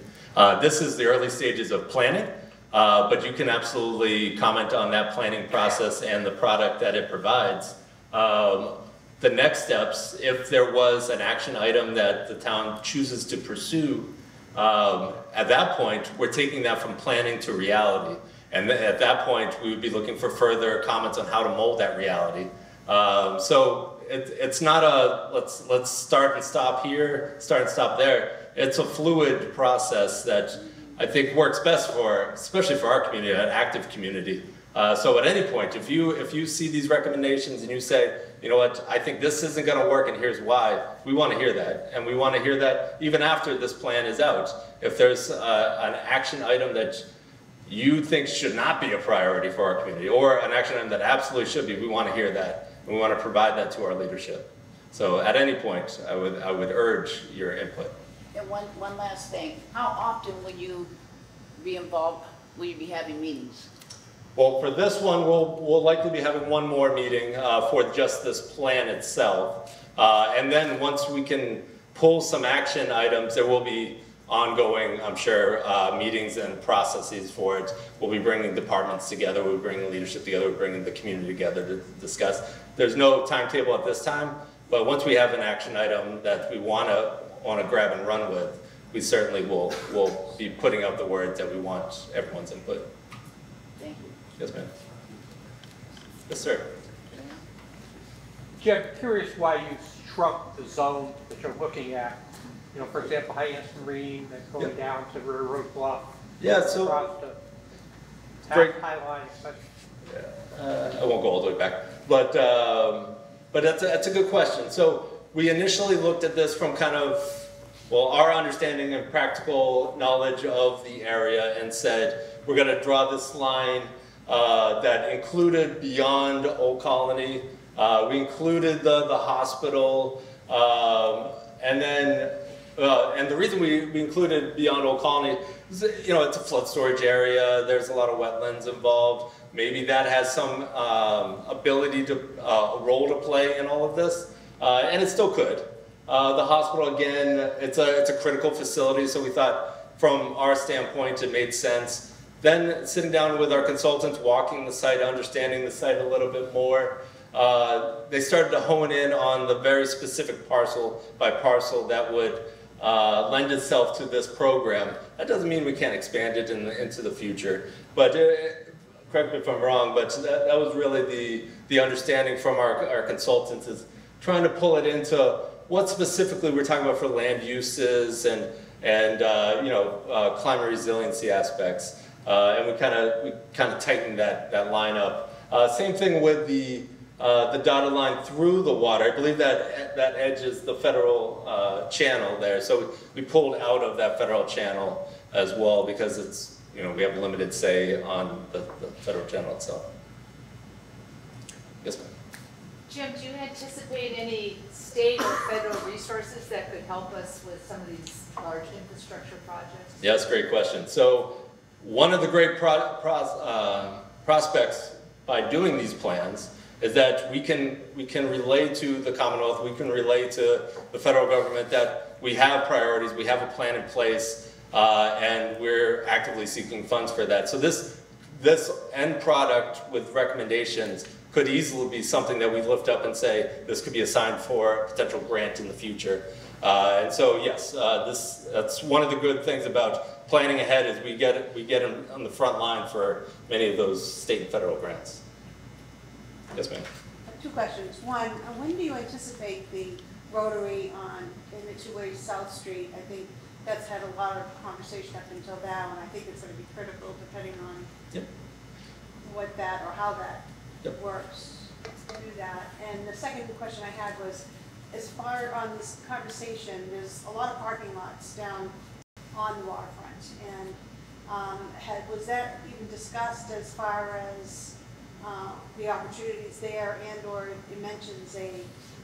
This is the early stages of planning, but you can absolutely comment on that planning process and the product that it provides The next steps, if there was an action item that the town chooses to pursue, at that point, we're taking that from planning to reality. And at that point, we would be looking for further comments on how to mold that reality. So it's not a let's start and stop here, start and stop there. It's a fluid process that I think works best for, especially for our community, an active community. So at any point, if you see these recommendations and you say, you know what, I think this isn't going to work and here's why, we want to hear that. And we want to hear that even after this plan is out. If there's an action item that you think should not be a priority for our community, or an action item that absolutely should be, we want to hear that. And we want to provide that to our leadership. So at any point, I would urge your input. And one last thing, how often will you be involved, will you be having meetings? Well, for this one, we'll likely be having one more meeting for just this plan itself. And then once we can pull some action items, there will be ongoing, I'm sure, meetings and processes for it. We'll be bringing departments together, we'll be bringing leadership together, we'll be bringing the community together to discuss. There's no timetable at this time, but once we have an action item that we want to grab and run with, we certainly will be putting out the word that we want everyone's input. Thank you. Yes, ma'am. Yes, sir. Jim, curious why you shrunk the zone that you're looking at. You know, for example, Hyannis Marine, that's going down to Railroad Bluff. Yeah, so across to Great. High Line, such. I won't go all the way back, but that's a good question. So we initially looked at this from kind of, well, our understanding and practical knowledge of the area, and said we're going to draw this line that included beyond Old Colony. We included the hospital, and then and the reason we included beyond Old Colony is, you know, it's a flood storage area. There's a lot of wetlands involved. Maybe that has some ability to a role to play in all of this, and it still could. The hospital, again, it's a critical facility, so we thought from our standpoint it made sense. Then sitting down with our consultants, walking the site, understanding the site a little bit more, they started to hone in on the very specific parcel by parcel that would lend itself to this program. That doesn't mean we can't expand it into the future, but correct me if I'm wrong, but that was really the understanding from our consultants, is trying to pull it into what specifically we're talking about for land uses and you know, climate resiliency aspects, and we kind of tightened that line up. Same thing with the dotted line through the water. I believe that edge is the federal channel there, so we pulled out of that federal channel as well, because it's, you know, we have limited say on the federal channel itself. Yes, ma'am. Jim, do you anticipate any state or federal resources that could help us with some of these large infrastructure projects? Yes, great question. So one of the great prospects by doing these plans is that we can relay to the Commonwealth, we can relay to the federal government that we have priorities, we have a plan in place, and we're actively seeking funds for that. So this end product with recommendations could easily be something that we lift up and say, this could be assigned for a potential grant in the future. And so yes, that's one of the good things about planning ahead, is we get on the front line for many of those state and federal grants. Yes, ma'am. Two questions. One, when do you anticipate the rotary in the two-way South Street? I think that's had a lot of conversation up until now, and I think it's going to be critical depending on what that or how that works to do that. And the second question I had was, as far on this conversation, there's a lot of parking lots down on the waterfront, and was that even discussed as far as the opportunities there, and or it mentions a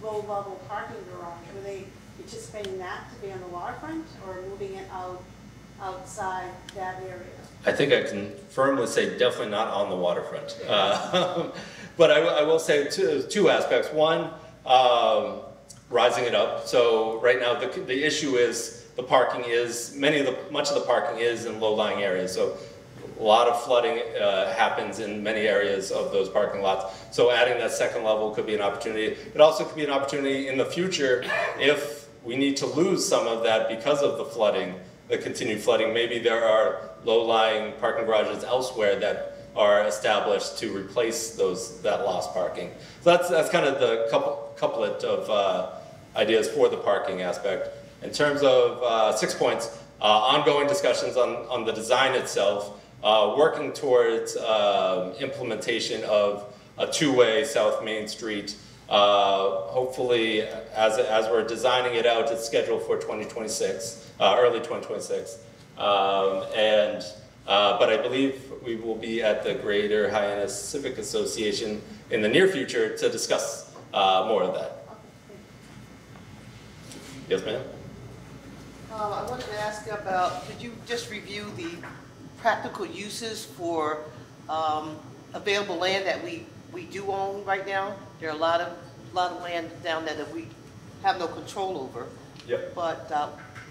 low-level parking garage? Were they anticipating that to be on the waterfront, or moving it outside that area? I think I can firmly say definitely not on the waterfront. But I will say two aspects. One, rising it up. So right now the issue is the parking is, much of the parking is in low-lying areas. So a lot of flooding happens in many areas of those parking lots. So adding that second level could be an opportunity. It also could be an opportunity in the future if we need to lose some of that because of the flooding, the continued flooding. Maybe there are low-lying parking garages elsewhere that are established to replace that lost parking. So that's kind of the couplet of ideas for the parking aspect. In terms of 6 points, ongoing discussions on the design itself, working towards implementation of a two-way South Main Street. Hopefully, as we're designing it out, it's scheduled for 2026, early 2026. But I believe we will be at the Greater Hyannis Civic Association in the near future to discuss more of that. Yes, ma'am? I wanted to ask about, could you just review the practical uses for available land that we do own right now? There are a lot of land down there that we have no control over. Yep. But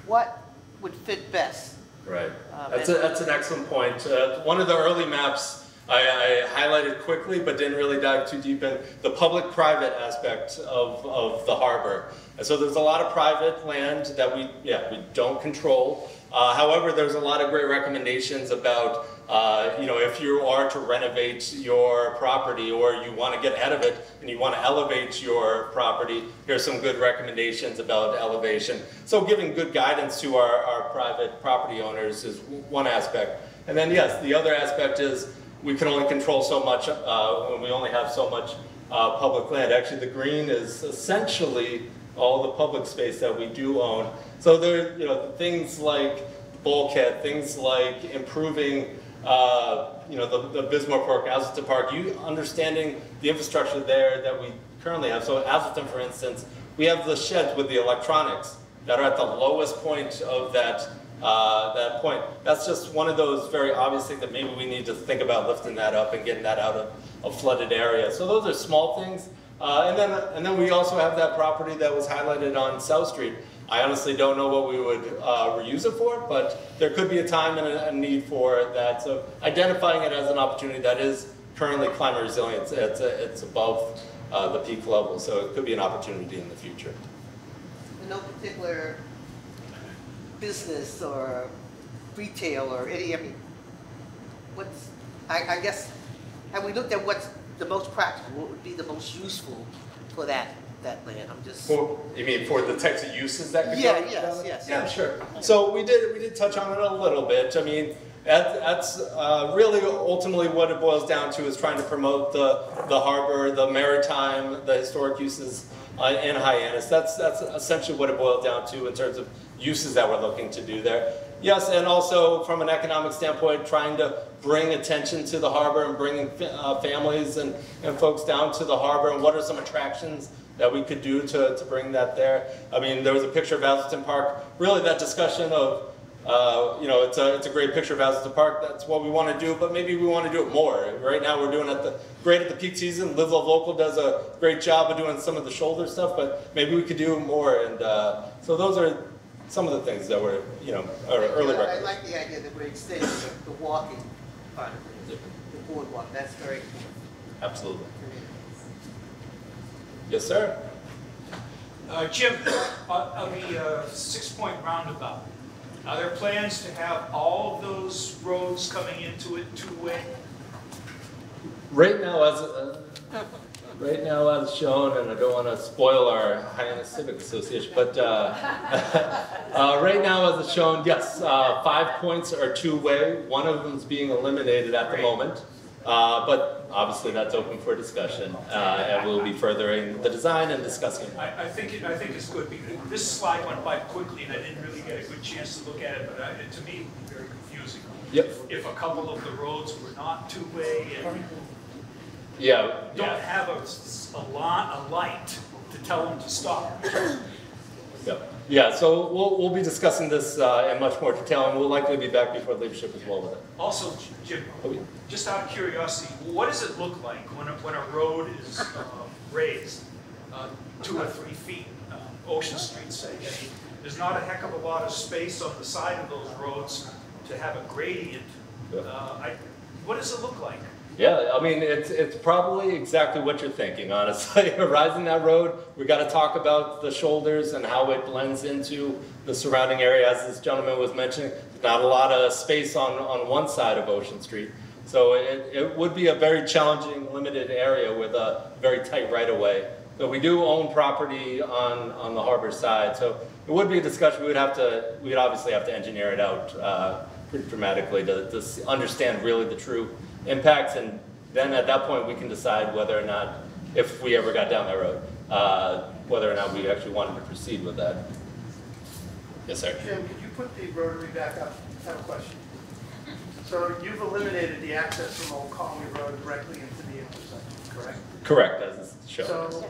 what would fit best? Right. That's an excellent point. One of the early maps I highlighted quickly, but didn't really dive too deep in the public-private aspect of the harbor. And so there's a lot of private land that we don't control. However, there's a lot of great recommendations about, if you are to renovate your property or you want to get ahead of it and you want to elevate your property, here's some good recommendations about elevation. So giving good guidance to our private property owners is one aspect. And then, yes, the other aspect is we can only control so much when we only have so much public land. Actually, the green is essentially all the public space that we do own. So there, things like bulkhead, things like improving, the Bismarck Park, Atherton Park, understanding the infrastructure there that we currently have. So Atherton, for instance, we have the sheds with the electronics that are at the lowest point of that point. That's just one of those very obvious things that maybe we need to think about lifting that up and getting that out of a flooded area. So those are small things. And then we also have that property that was highlighted on South Street. I honestly don't know what we would reuse it for, but there could be a time and a need for that. So identifying it as an opportunity that is currently climate resilient, it's above the peak level, so it could be an opportunity in the future. No particular business or retail or I guess, have we looked at what's the most practical, what would be the most useful for that land? I'm just... You mean for the types of uses that could go? Yes. Yeah, sure. So we did touch on it a little bit. I mean, that's really ultimately what it boils down to is trying to promote the harbor, the maritime, the historic uses in Hyannis. That's essentially what it boils down to in terms of uses that we're looking to do there. Yes, and also from an economic standpoint, trying to bring attention to the harbor and bringing families and folks down to the harbor, and what are some attractions that we could do to bring that there. I mean, there was a picture of Atherton Park, really that discussion of, it's a great picture of Atherton Park, that's what we want to do, but maybe we want to do it more. Right now we're doing great at the peak season. Live Love Local does a great job of doing some of the shoulder stuff, but maybe we could do more, and so those are some of the things that were, our early I like the idea that we're extending the walking part of it, the boardwalk. That's very cool. Absolutely. Yes, sir. Jim, on the 6 Point roundabout, are there plans to have all of those roads coming into it two-way? Right now, as shown, and I don't want to spoil our Hyannis Civic Association, but right now, as it's shown, yes, 5 points are two-way. One of them is being eliminated at the moment, but obviously that's open for discussion, and we'll be furthering the design and discussing. I think it's good because this slide went by quickly, and I didn't really get a good chance to look at it. But to me, it was very confusing. Yep. If a couple of the roads were not two-way and don't have a light to tell them to stop. Yeah, so we'll be discussing this in much more detail, and we'll likely be back before leadership as well with it. Also, Jim, just out of curiosity, what does it look like when a road is raised 2 or 3 feet, Ocean Street, say? I mean, there's not a heck of a lot of space on the side of those roads to have a gradient What does it look like? Yeah, I mean, it's probably exactly what you're thinking, honestly. Horizon that road, we got to talk about the shoulders and how it blends into the surrounding area. As this gentleman was mentioning, there's not a lot of space on one side of Ocean Street. So it would be a very challenging, limited area with a very tight right-of-way. But we do own property on the harbor side, so it would be a discussion. We'd obviously have to engineer it out pretty dramatically to understand really the true impacts, and then at that point we can decide whether or not, if we ever got down that road, whether or not we actually wanted to proceed with that. Yes, sir. Jim, could you put the rotary back up? I have a question. So you've eliminated the access from Old Colony Road directly into the intersection, correct? Correct, as is shown. So,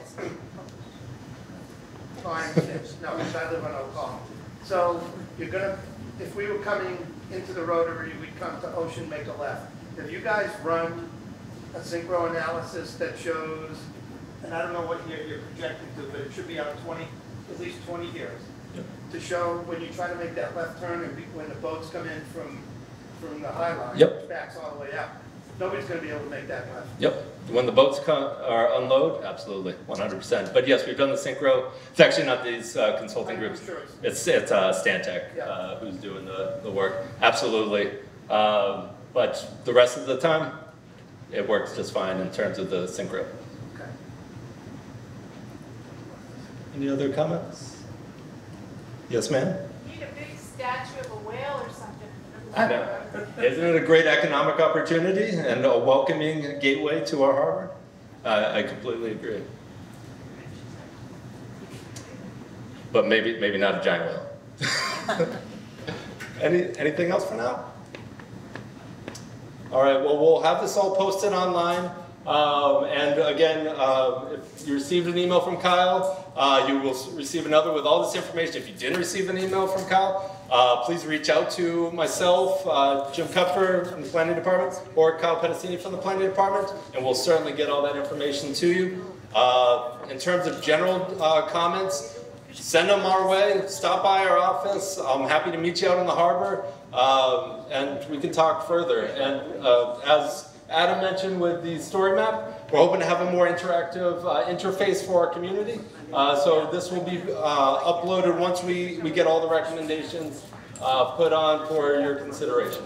fine, no, because I live on Old Colony. So you're gonna, if we were coming into the rotary, we'd come to Ocean, make a left. Have you guys run a synchro analysis that shows, and I don't know what year you're projecting to, but it should be out at least 20 years, to show when you try to make that left turn and when the boats come in from the High Line, it backs all the way out. Nobody's going to be able to make that left. Yep. When the boats unload, absolutely, 100%. But yes, we've done the synchro. It's actually not these consulting groups. Sure It's Stantec who's doing the work. Absolutely. But the rest of the time, it works just fine in terms of the synchro. Okay. Any other comments? Yes, ma'am? You need a big statue of a whale or something. I know. Isn't it a great economic opportunity and a welcoming gateway to our harbor? I completely agree. But maybe not a giant whale. Anything else for now? All right, well, we'll have this all posted online. And again, if you received an email from Kyle, you will receive another with all this information. If you didn't receive an email from Kyle, please reach out to myself, Jim Kupfer from the Planning Department, or Kyle Pedicini from the Planning Department, and we'll certainly get all that information to you. In terms of general comments, send them our way. Stop by our office. I'm happy to meet you out in the harbor, and we can talk further. And as Adam mentioned with the story map, we're hoping to have a more interactive interface for our community. So this will be uploaded once we get all the recommendations put on for your consideration.